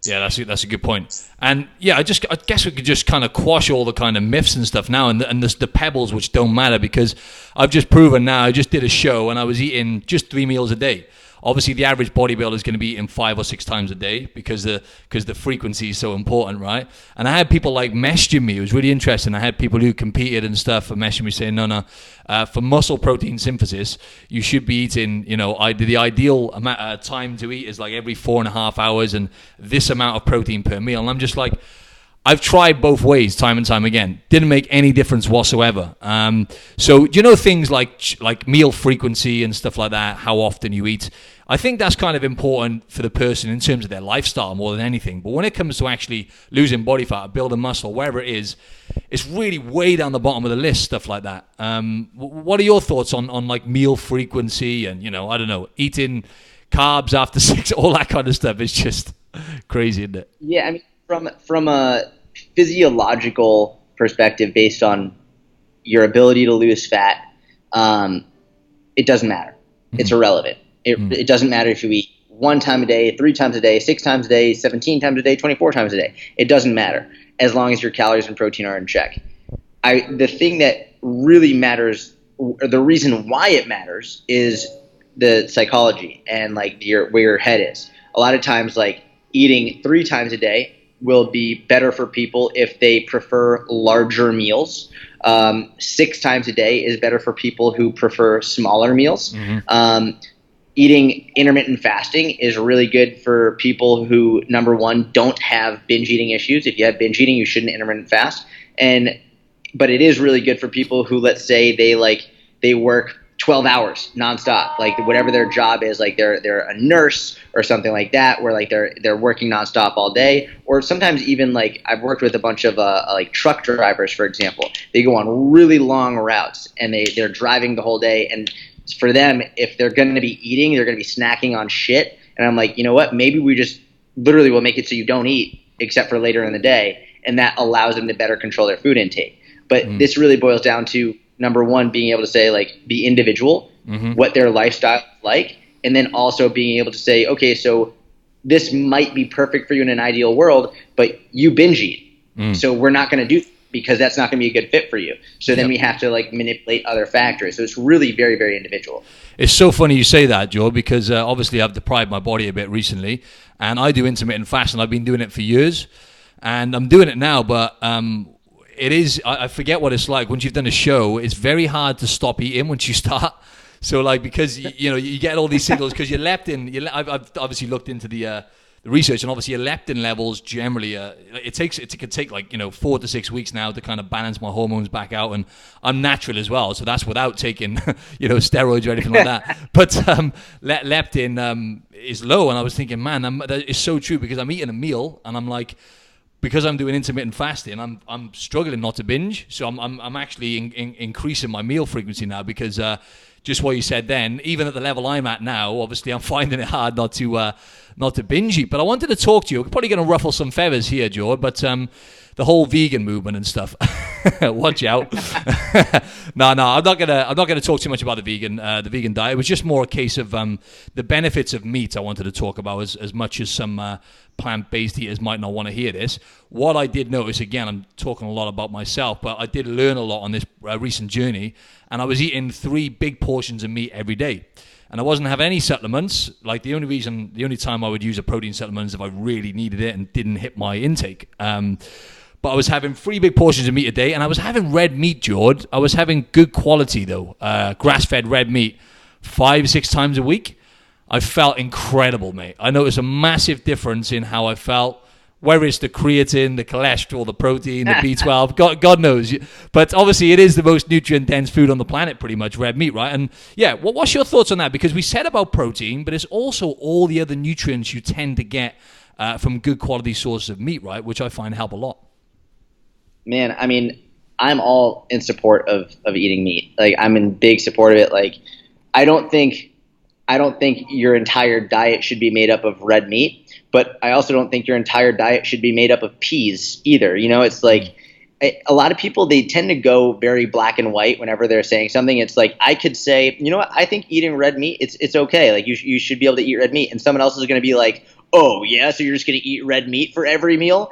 Yeah, that's a good point. And yeah, I guess we could just kind of quash all the kind of myths and stuff now, and the pebbles which don't matter, because I've just proven now. I just did a show and I was eating just 3 meals a day. Obviously, the average bodybuilder is going to be eating 5 or 6 times a day because the frequency is so important, right? And I had people like messaging me. It was really interesting. I had people who competed and stuff messaging me saying, no, for muscle protein synthesis, you should be eating, the ideal amount time to eat is like every 4.5 hours and this amount of protein per meal. And I'm just like, I've tried both ways time and time again. Didn't make any difference whatsoever. So things like meal frequency and stuff like that, how often you eat, I think that's kind of important for the person in terms of their lifestyle more than anything. But when it comes to actually losing body fat, building muscle, wherever it is, it's really way down the bottom of the list, stuff like that. What are your thoughts on like meal frequency and, I don't know, eating carbs after 6, all that kind of stuff? It's just crazy, isn't it? Yeah, I mean, from a physiological perspective, based on your ability to lose fat, it doesn't matter. It's irrelevant. It doesn't matter if you eat 1 time a day, 3 times a day, 6 times a day, 17 times a day, 24 times a day. It doesn't matter as long as your calories and protein are in check. The thing that really matters, or the reason why it matters, is the psychology and like where your head is. A lot of times, like, eating 3 times a day will be better for people if they prefer larger meals. 6 times a day is better for people who prefer smaller meals. Eating intermittent fasting is really good for people who, number one, don't have binge eating issues. If you have binge eating, you shouldn't intermittent fast. But it is really good for people who, let's say, they work 12 hours nonstop, like whatever their job is, like they're a nurse or something like that, where like they're working nonstop all day. Or sometimes even, like, I've worked with a bunch of like truck drivers, for example. They go on really long routes and they're driving the whole day, and for them, if they're going to be eating, they're going to be snacking on shit. And I'm like, you know what? Maybe we just literally will make it so you don't eat except for later in the day, and that allows them to better control their food intake. But this really boils down to, number one, being able to say, like, be individual, what their lifestyle is like, and then also being able to say, okay, so this might be perfect for you in an ideal world, but you binge eat. So we're not going to do, because that's not going to be a good fit for you. So then we have to, like, manipulate other factors. So it's really very, very individual. It's so funny you say that, Joe, because obviously I've deprived my body a bit recently, and I do intermittent fasting. I've been doing it for years, and I'm doing it now, but it is. I forget what it's like once you've done a show. It's very hard to stop eating once you start. So like, because you get all these signals because your leptin. I've obviously looked into the research, and obviously your leptin levels generally it could take like 4 to 6 weeks now to kind of balance my hormones back out, and I'm natural as well, so that's without taking steroids or anything like that. But leptin is low, and I was thinking, man, that is so true, because I'm eating a meal and I'm like, because I'm doing intermittent fasting, I'm struggling not to binge, so I'm actually increasing my meal frequency now, because just what you said then, even at the level I'm at now, obviously I'm finding it hard not to binge eat. But I wanted to talk to you. We're probably going to ruffle some feathers here, George, but the whole vegan movement and stuff. Watch out. No, I'm not gonna talk too much about the vegan diet. It was just more a case of the benefits of meat I wanted to talk about, as much as some plant-based eaters might not want to hear this. What I did notice, again, I'm talking a lot about myself, but I did learn a lot on this recent journey, and I was eating 3 big portions of meat every day. And I wasn't having any supplements. Like the only time I would use a protein supplement is if I really needed it and didn't hit my intake. But I was having 3 big portions of meat a day, and I was having red meat, George. I was having good quality, though, grass-fed red meat 5-6 times a week. I felt incredible, mate. I noticed a massive difference in how I felt, whether it's the creatine, the cholesterol, the protein, the B12, God knows. But obviously it is the most nutrient-dense food on the planet, pretty much, red meat, right? And yeah, what's your thoughts on that? Because we said about protein, but it's also all the other nutrients you tend to get from good quality sources of meat, right? Which I find help a lot. Man, I mean, I'm all in support of eating meat. Like, I'm in big support of it. Like, I don't think your entire diet should be made up of red meat, but I also don't think your entire diet should be made up of peas either. It's like a lot of people, they tend to go very black and white whenever they're saying something. It's like, I could say, you know what, I think eating red meat, it's okay. Like, you should be able to eat red meat. And someone else is going to be like, oh yeah, so you're just going to eat red meat for every meal?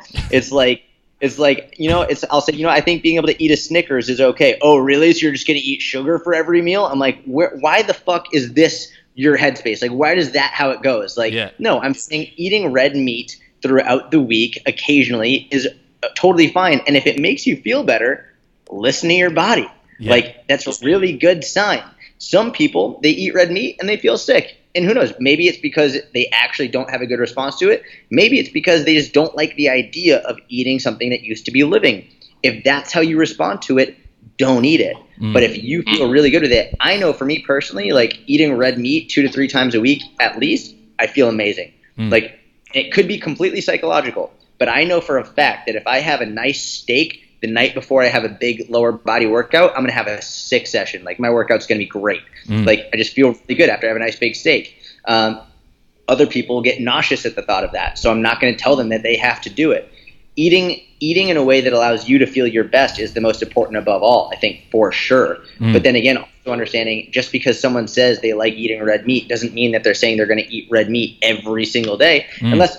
I'll say, I think being able to eat a Snickers is okay. Oh, really? So you're just going to eat sugar for every meal? I'm like, why the fuck is this your headspace? Like, why is that how it goes? Like, No, I'm saying eating red meat throughout the week occasionally is totally fine. And if it makes you feel better, listen to your body. Yeah. Like, that's a really good sign. Some people, they eat red meat and they feel sick. And who knows, maybe it's because they actually don't have a good response to it. Maybe it's because they just don't like the idea of eating something that used to be living. If that's how you respond to it, don't eat it. But if you feel really good with it, I know for me personally, like, eating red meat 2 to 3 times a week at least, I feel amazing. Like, it could be completely psychological, but I know for a fact that if I have a nice steak the night before I have a big lower body workout, I'm going to have a sick session. Like, my workout's going to be great. Like, I just feel really good after I have a nice big steak. Other people get nauseous at the thought of that, so I'm not going to tell them that they have to do it. Eating in a way that allows you to feel your best is the most important above all, I think, for sure. But then again, also understanding, just because someone says they like eating red meat doesn't mean that they're saying they're going to eat red meat every single day, unless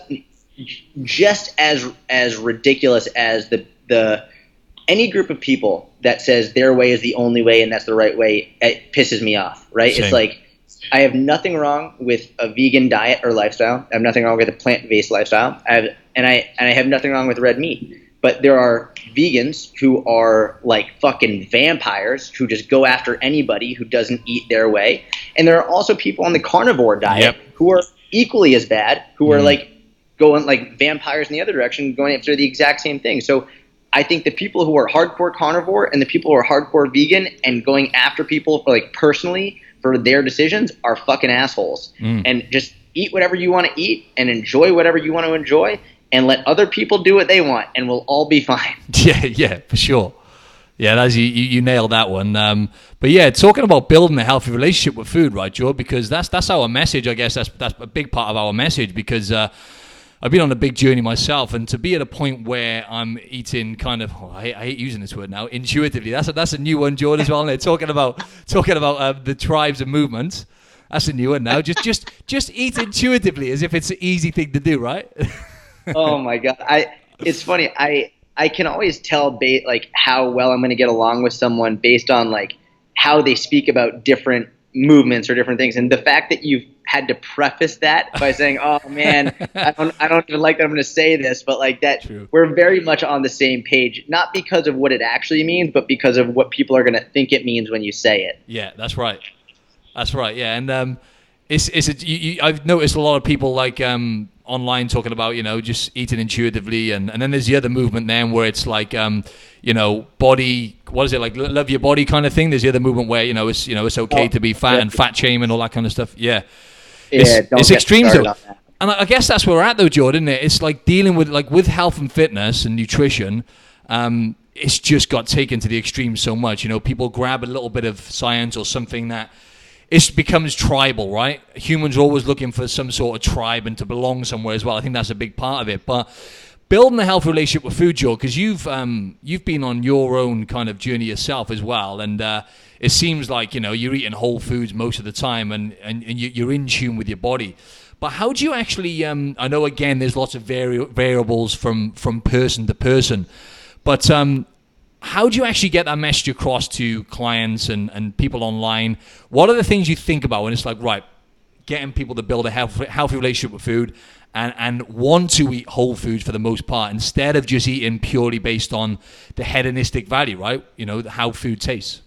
just as ridiculous as the any group of people that says their way is the only way and that's the right way, it pisses me off, right? Same. It's like, I have nothing wrong with a vegan diet or lifestyle. I have nothing wrong with a plant-based lifestyle. I have nothing wrong with red meat. But there are vegans who are like fucking vampires who just go after anybody who doesn't eat their way. And there are also people on the carnivore diet who are equally as bad, who are like going like vampires in the other direction, going after the exact same thing. So I think the people who are hardcore carnivore and the people who are hardcore vegan and going after people for, like, personally for their decisions are fucking assholes. And just eat whatever you want to eat and enjoy whatever you want to enjoy and let other people do what they want and we'll all be fine. Yeah, for sure. Yeah, that's you nailed that one. But yeah, talking about building a healthy relationship with food, right, Joe? Because that's our message, I guess. That's a big part of our message, because I've been on a big journey myself, and to be at a point where I'm eating kind of, I hate using this word now, intuitively. That's a new one, Jordan, as well. And talking about the tribes and movements. That's a new one now. Just eat intuitively, as if it's an easy thing to do, right? Oh my God, it's funny. I can always tell like how well I'm going to get along with someone based on like how they speak about different movements or different things, and the fact that you've had to preface that by saying, "Oh man, I don't even like that I'm going to say this," but like that, True. we're very much on the same page, not because of what it actually means, but because of what people are going to think it means when you say it. Yeah, that's right. That's right. Yeah, and I've noticed a lot of people like online talking about just eating intuitively, and then there's the other movement then where it's like body, what is it, like love your body kind of thing. There's the other movement where it's okay to be fat and fat shame and all that kind of stuff. Yeah. It's extremes though. And I guess that's where we're at though, Jordan. It's like dealing with health and fitness and nutrition. It's just got taken to the extreme so much. People grab a little bit of science or something that it becomes tribal, right? Humans are always looking for some sort of tribe and to belong somewhere as well. I think that's a big part of it. But building a healthy relationship with food, Joe, because you've been on your own kind of journey yourself as well, and it seems like you're eating whole foods most of the time, and you're in tune with your body. But how do you actually? I know again, there's lots of variables from person to person, but how do you actually get that message across to clients and people online? What are the things you think about when it's like, right, getting people to build a healthy relationship with food and want to eat whole foods for the most part instead of just eating purely based on the hedonistic value, right? How food tastes.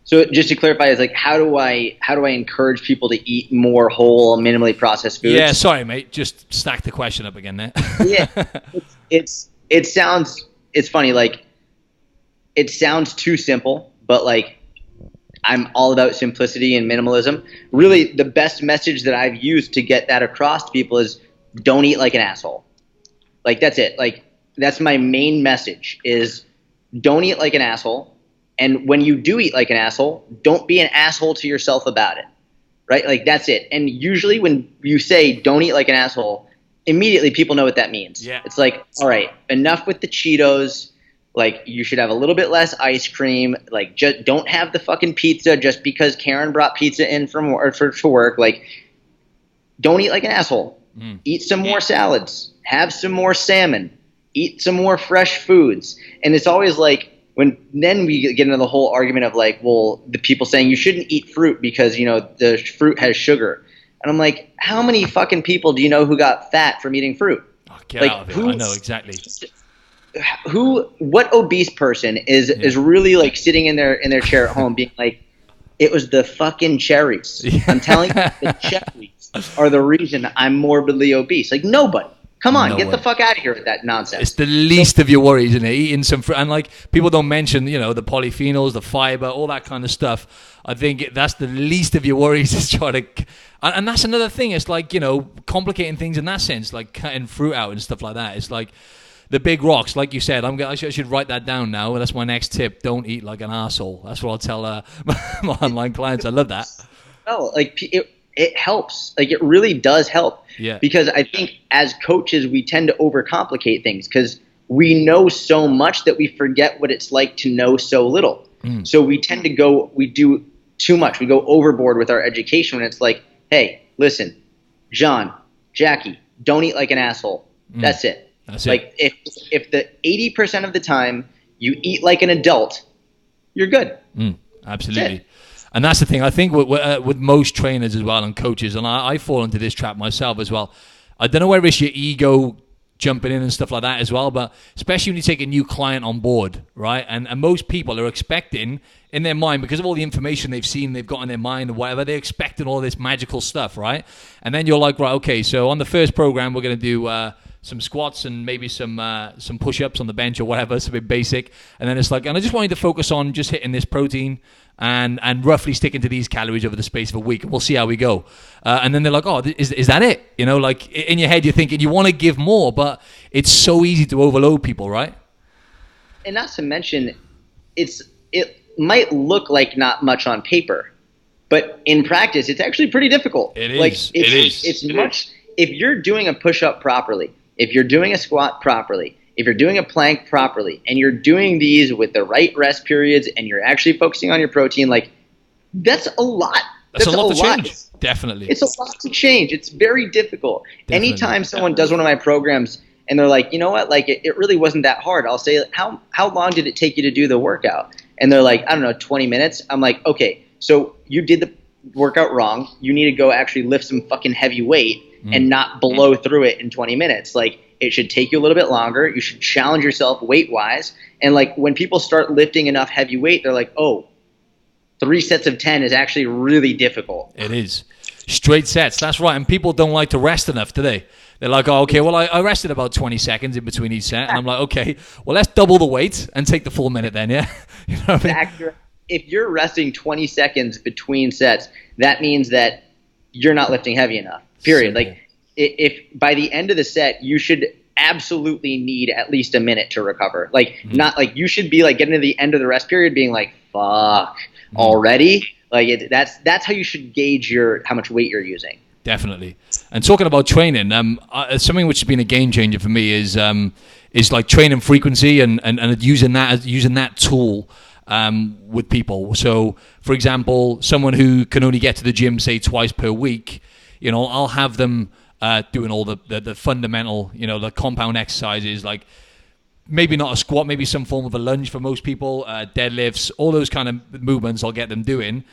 So just to clarify, is like how do I encourage people to eat more whole, minimally processed foods? Yeah, sorry, mate. Just stack the question up again there. Yeah, it's funny. Like it sounds too simple, but like I'm all about simplicity and minimalism. Really, the best message that I've used to get that across to people is don't eat like an asshole. Like that's it. Like that's my main message is don't eat like an asshole. And when you do eat like an asshole, don't be an asshole to yourself about it, right? Like that's it. And usually when you say don't eat like an asshole, immediately people know what that means. Yeah. It's like, all right, enough with the Cheetos. Like you should have a little bit less ice cream. Like just don't have the fucking pizza just because Karen brought pizza in from for work. Like don't eat like an asshole. Eat some more salads. Have some more salmon. Eat some more fresh foods. And it's always like, then we get into the whole argument of like, well, the people saying you shouldn't eat fruit because, the fruit has sugar. And I'm like, how many fucking people do you know who got fat from eating fruit? Oh, get out of it. I know, exactly. What obese person is really like sitting in their chair at home being like, it was the fucking cherries. Yeah. I'm telling you, the cherries are the reason I'm morbidly obese. Like nobody. Come on, get the fuck out of here with that nonsense. It's the least of your worries, isn't it? Eating some fruit. And like people don't mention, the polyphenols, the fiber, all that kind of stuff. I think that's the least of your worries is trying to... And that's another thing. It's like, complicating things in that sense, like cutting fruit out and stuff like that. It's like the big rocks, like you said. I should write that down now. That's my next tip. Don't eat like an asshole. That's what I'll tell my online clients. I love that. Oh, like it helps. Like it really does help. Yeah. Because I think as coaches, we tend to overcomplicate things because we know so much that we forget what it's like to know so little. So we tend to we do too much. We go overboard with our education when it's like, hey, listen, John, Jackie, don't eat like an asshole. That's it. That's like if the 80% of the time you eat like an adult, you're good. Absolutely. And that's the thing. I think with most trainers as well and coaches, and I fall into this trap myself as well. I don't know whether it's your ego jumping in and stuff like that as well, but especially when you take a new client on board, right? And most people are expecting in their mind, because of all the information they've seen, they've got in their mind or whatever, they're expecting all this magical stuff, right? And then you're like, right, okay, so on the first program, we're going to do some squats and maybe some push-ups on the bench or whatever, something basic. And then it's like, and I just want you to focus on just hitting this protein and roughly sticking to these calories over the space of a week, and we'll see how we go. And then they're like, oh, is that it? Like in your head, you're thinking you want to give more, but it's so easy to overload people, right? And not to mention, it might look like not much on paper, but in practice, it's actually pretty difficult. It is. It's much. If you're doing a push-up properly, if you're doing a squat properly, if you're doing a plank properly, and you're doing these with the right rest periods, and you're actually focusing on your protein, like that's a lot. That's a lot to change. Definitely. It's a lot to change. It's very difficult. Definitely. Anytime someone does one of my programs and they're like, you know what, like it really wasn't that hard, I'll say, how long did it take you to do the workout? And they're like, I don't know, 20 minutes. I'm like, okay, so you did workout wrong. You need to go actually lift some fucking heavy weight and not blow through it in 20 minutes. Like, it should take you a little bit longer. You should challenge yourself weight wise. And like, when people start lifting enough heavy weight, they're like, oh, 3 sets of 10 is actually really difficult. It is. Straight sets. That's right. And people don't like to rest enough, do they? They're like, oh, okay, well, I rested about 20 seconds in between each set. And I'm like, okay, well, let's double the weight and take the full minute then, yeah? You know what I mean? If you're resting 20 seconds between sets, that means that you're not lifting heavy enough, period. Simple. Like, if by the end of the set, you should absolutely need at least a minute to recover. Like, not like you should be like getting to the end of the rest period being like, fuck, already? Like, that's how you should gauge how much weight you're using. Definitely. And talking about training, something which has been a game changer for me is like training frequency and using that tool with people. So, for example, someone who can only get to the gym, say, twice per week, you know, I'll have them doing all the fundamental, you know, the compound exercises, like maybe not a squat, maybe some form of a lunge for most people, deadlifts, all those kind of movements I'll get them doing.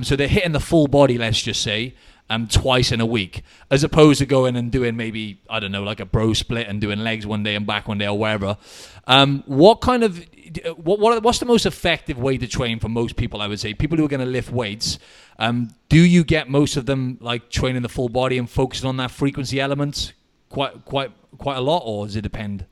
So they're hitting the full body, let's just say, twice in a week, as opposed to going and doing maybe, I don't know, like a bro split and doing legs one day and back one day or wherever. What's the most effective way to train for most people? I would say people who are going to lift weights. Do you get most of them like training the full body and focusing on that frequency element quite a lot, or does it depend?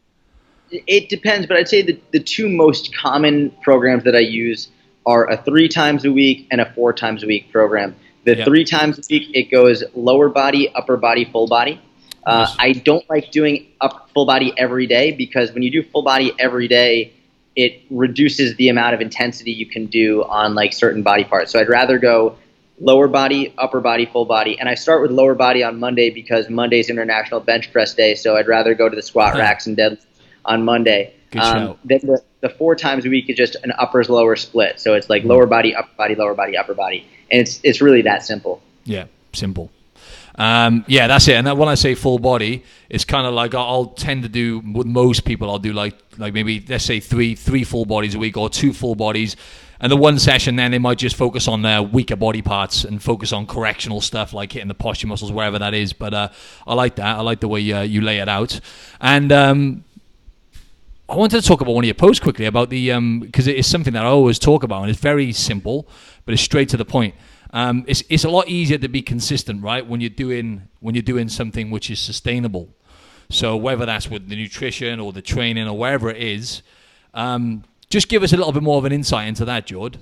It depends, but I'd say the two most common programs that I use are a 3 times a week and a 4 times a week program. The 3 times a week, it goes lower body, upper body, full body. Nice. I don't like doing full body every day, because when you do full body every day, it reduces the amount of intensity you can do on like certain body parts. So I'd rather go lower body, upper body, full body. And I start with lower body on Monday because Monday's International Bench Press Day. So I'd rather go to the squat racks and deadlifts on Monday. Then the 4 times a week is just an uppers lower split. So it's like lower body, upper body, lower body, upper body. And it's really that simple. Yeah, simple. Yeah, that's it. And when I say full body, it's kind of like I'll tend to do with most people. I'll do like maybe, let's say three full bodies a week or 2 full bodies. And the one session, then they might just focus on their weaker body parts and focus on correctional stuff like hitting the posture muscles, wherever that is. But I like that. I like the way you lay it out. And I wanted to talk about one of your posts quickly about because it is something that I always talk about, and it's very simple, but it's straight to the point. It's a lot easier to be consistent, right? When you're doing something which is sustainable. So whether that's with the nutrition or the training or wherever it is, just give us a little bit more of an insight into that, Jord,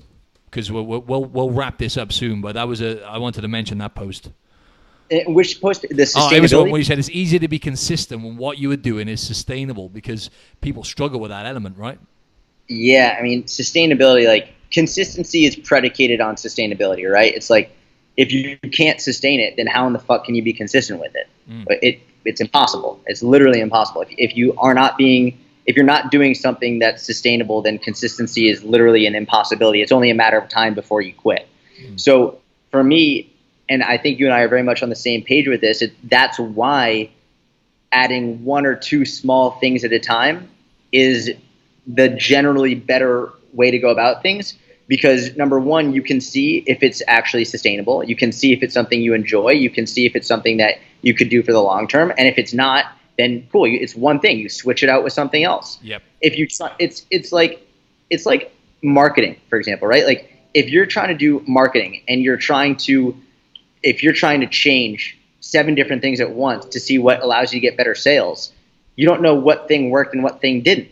because we'll wrap this up soon. But I wanted to mention that post. Which post? The sustainability? It was what you said. It's easier to be consistent when what you are doing is sustainable, because people struggle with that element, right? Yeah, I mean, sustainability, like consistency is predicated on sustainability, right? It's like, if you can't sustain it, then how in the fuck can you be consistent with it? It's impossible. It's literally impossible. If you're not doing something that's sustainable, then consistency is literally an impossibility. It's only a matter of time before you quit. So for me, and I think you and I are very much on the same page with this, that's why adding 1 or 2 small things at a time is the generally better way to go about things. Because number one, you can see if it's actually sustainable. You can see if it's something you enjoy. You can see if it's something that you could do for the long term. And if it's not, then cool. It's one thing. You switch it out with something else. Yep. It's like marketing, for example, right? Like, if you're trying to do marketing and if you're trying to change 7 different things at once to see what allows you to get better sales, you don't know what thing worked and what thing didn't.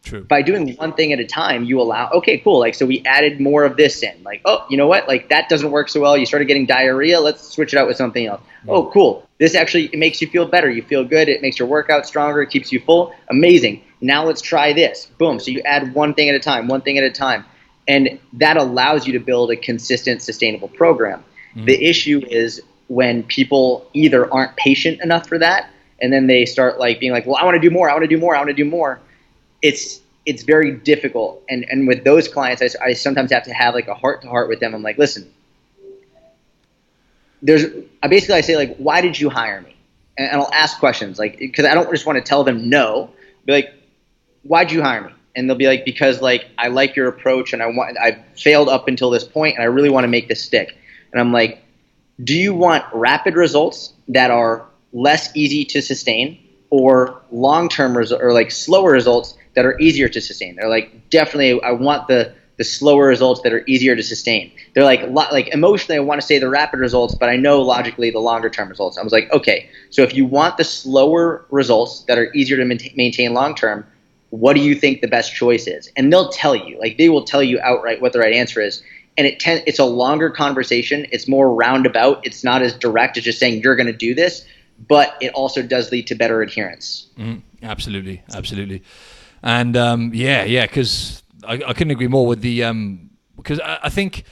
True. By doing one thing at a time, you allow, okay, cool. Like, so we added more of this in. Like, oh, you know what? Like, that doesn't work so well. You started getting diarrhea. Let's switch it out with something else. Oh, cool. This actually, it makes you feel better. You feel good. It makes your workout stronger. It keeps you full. Amazing. Now let's try this. Boom. So you add one thing at a time, one thing at a time. And that allows you to build a consistent, sustainable program. The issue is when people either aren't patient enough for that, and then they start like being like, well, I want to do more. I want to do more. I want to do more. It's very difficult. And with those clients, I sometimes have to have like a heart-to-heart with them. I'm like, listen, I say like, why did you hire me? And I'll ask questions, like, because I don't just want to tell them no. Be like, why'd you hire me? And they'll be like, because like I like your approach, and I've failed up until this point, and I really want to make this stick. And I'm like, do you want rapid results that are less easy to sustain, or long-term or like slower results that are easier to sustain? They're like, definitely, I want the slower results that are easier to sustain. They're like emotionally, I want to say the rapid results, but I know logically the longer term results. I was like, okay, so if you want the slower results that are easier to maintain long term, what do you think the best choice is? And they'll tell you, like they will tell you outright what the right answer is. And it's a longer conversation. It's more roundabout. It's not as direct as just saying you're going to do this, but it also does lead to better adherence. Absolutely. And because I couldn't agree more with the because I think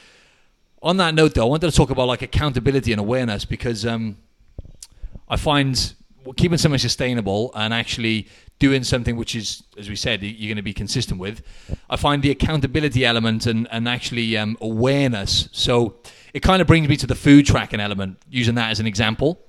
on that note though, I wanted to talk about like accountability and awareness, because I find keeping something sustainable and actually doing something which is, as we said, you're going to be consistent with, I find the accountability element and actually awareness. So it kind of brings me to the food tracking element, using that as an example.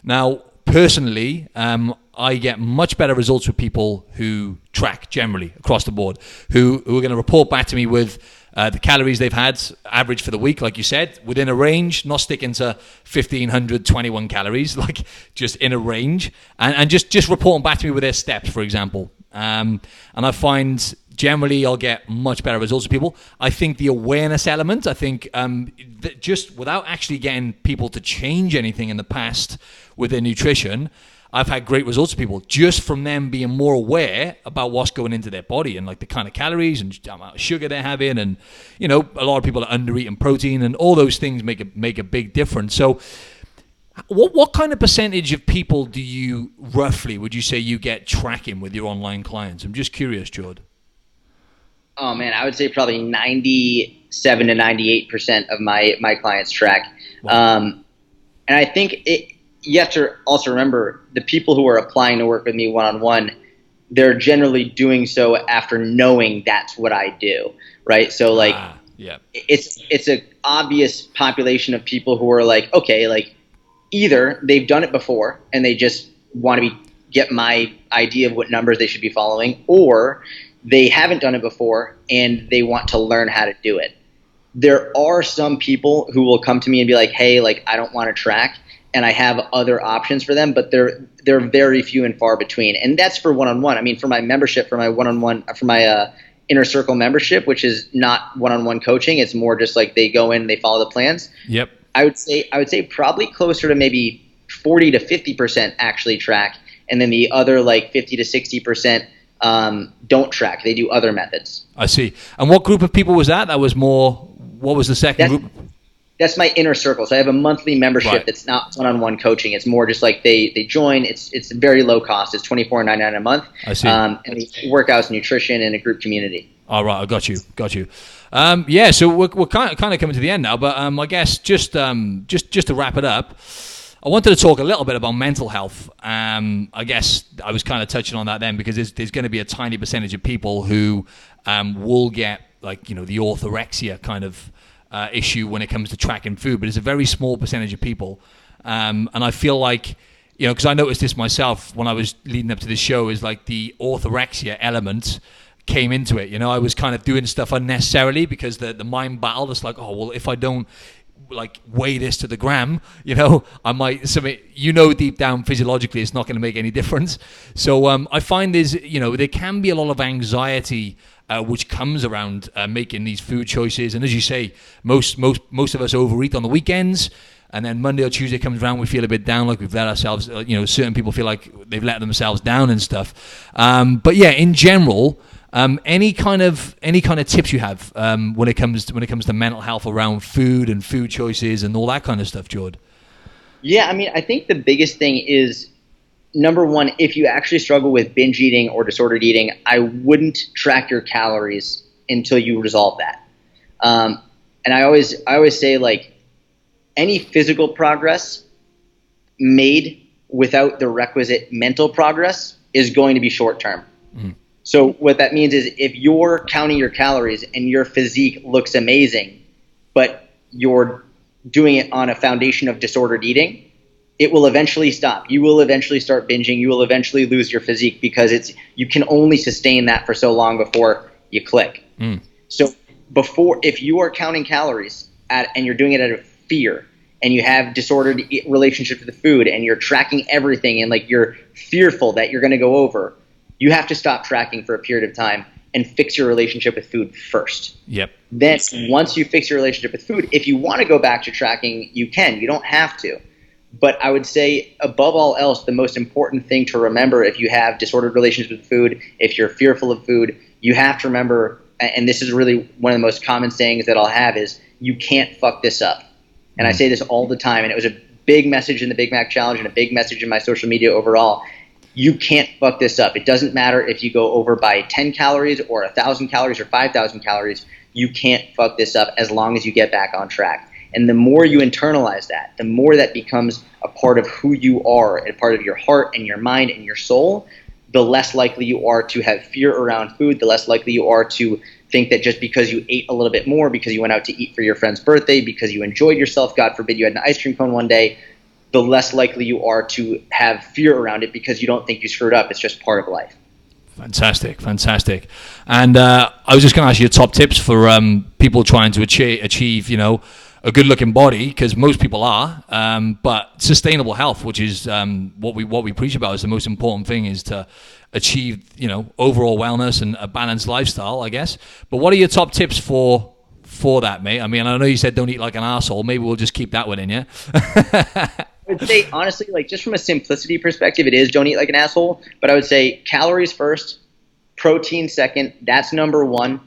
Now, personally, I get much better results with people who track generally across the board, who are going to report back to me with the calories they've had, average for the week, like you said, within a range, not sticking to 1,521 calories, like just in a range, and just reporting back to me with their steps, for example. And I find generally I'll get much better results with people. I think the awareness element, that just without actually getting people to change anything in the past with their nutrition, I've had great results with people just from them being more aware about what's going into their body and like the kind of calories and the amount of sugar they're having. And, you know, a lot of people are under eating protein, and all those things make a big difference. So what kind of percentage of people do you roughly, would you say, you get tracking with your online clients? I'm just curious, Jord. Oh man, I would say probably 97 to 98% of my clients track. Wow. And I think you have to also remember the people who are applying to work with me one-on-one, they're generally doing so after knowing that's what I do, right? So like, it's an obvious population of people who are like, okay, like either they've done it before and they just want to get my idea of what numbers they should be following, or they haven't done it before and they want to learn how to do it. There are some people who will come to me and be like, hey, like I don't want to track, and I have other options for them, but they're very few and far between. And that's for one-on-one. I mean, for my membership, for my one-on-one, for my inner circle membership, which is not one-on-one coaching, it's more just like they go in, they follow the plans. Yep. I would say probably closer to maybe 40 to 50% actually track, and then the other like 50 to 60% don't track. They do other methods. I see. And what group of people was that? That was more. What was the second group? That's my inner circle. So I have a monthly membership that's not one-on-one coaching. It's more just like they join. It's very low cost. It's $24.99 a month. I see. And the workouts, nutrition, and a group community. All right, I got you. So we're kind of coming to the end now, but I guess just to wrap it up, I wanted to talk a little bit about mental health. I guess I was kind of touching on that then, because there's going to be a tiny percentage of people who will get like, you know, the orthorexia kind of issue when it comes to tracking food, but it's a very small percentage of people. And I feel like, you know, because I noticed this myself when I was leading up to this show, is like the orthorexia element came into it. You know, I was kind of doing stuff unnecessarily because the mind battle. It's like, oh, well, if I don't like weigh this to the gram, you know, I might submit, you know, deep down physiologically it's not going to make any difference. So I find there can be a lot of anxiety which comes around making these food choices. And as you say, most of us overeat on the weekends, and then Monday or Tuesday comes around, we feel a bit down, like we've let ourselves, certain people feel like they've let themselves down and stuff. But yeah, in general, any kind of tips you have when it comes to mental health around food and food choices and all that kind of stuff, Jord? Yeah, I mean, I think the biggest thing is, number one, if you actually struggle with binge eating or disordered eating, I wouldn't track your calories until you resolve that. And I always say, like, any physical progress made without the requisite mental progress is going to be short term. Mm. So what that means is, if you're counting your calories and your physique looks amazing, but you're doing it on a foundation of disordered eating, it will eventually stop. You will eventually start binging. You will eventually lose your physique, because you can only sustain that for so long before you click. Mm. So if you are counting calories and you're doing it at a fear and you have disordered relationship with the food and you're tracking everything and like you're fearful that you're going to go over, you have to stop tracking for a period of time and fix your relationship with food first. Yep. Then once you fix your relationship with food, if you want to go back to tracking, you can. You don't have to. But I would say above all else, the most important thing to remember if you have disordered relations with food, if you're fearful of food, you have to remember, and this is really one of the most common sayings that I'll have, is you can't fuck this up. And I say this all the time, and it was a big message in the Big Mac Challenge and a big message in my social media overall. You can't fuck this up. It doesn't matter if you go over by 10 calories or 1,000 calories or 5,000 calories. You can't fuck this up as long as you get back on track. And the more you internalize that, the more that becomes a part of who you are, a part of your heart and your mind and your soul, the less likely you are to have fear around food, the less likely you are to think that just because you ate a little bit more, because you went out to eat for your friend's birthday, because you enjoyed yourself, God forbid you had an ice cream cone one day, the less likely you are to have fear around it because you don't think you screwed up. It's just part of life. Fantastic. And I was just going to ask you top tips for people trying to achieve, a good-looking body, because most people are, but sustainable health, which is what we preach about, is the most important thing, is to achieve, overall wellness and a balanced lifestyle, I guess. But what are your top tips for that, mate? I mean, I know you said don't eat like an asshole. Maybe we'll just keep that one in, yeah? I would say, honestly, like just from a simplicity perspective, it is don't eat like an asshole. But I would say calories first, protein second. That's number one.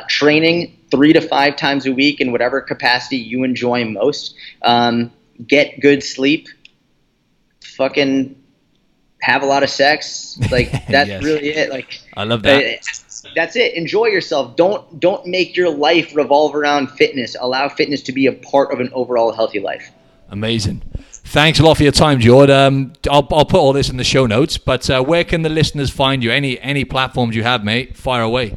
Training 3 to 5 times a week in whatever capacity you enjoy most. Get good sleep. Fucking have a lot of sex. Like that's yes. really it. Like I love that. That's it. Enjoy yourself. Don't make your life revolve around fitness. Allow fitness to be a part of an overall healthy life. Amazing. Thanks a lot for your time, Jord. I'll put all this in the show notes, but where can the listeners find you? Any platforms you have, mate? Fire away.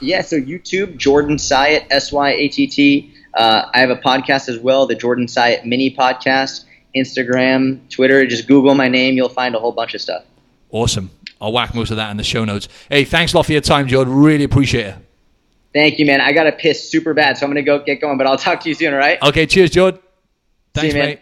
Yeah, so YouTube, Jordan Syatt, Syatt. I have a podcast as well, the Jordan Syatt Mini Podcast. Instagram, Twitter, just Google my name. You'll find a whole bunch of stuff. Awesome. I'll whack most of that in the show notes. Hey, thanks a lot for your time, Jord. Really appreciate it. Thank you, man. I got to piss super bad, so I'm going to go get going, but I'll talk to you soon, all right? Okay, cheers, Jord. Thanks, See you, man. mate.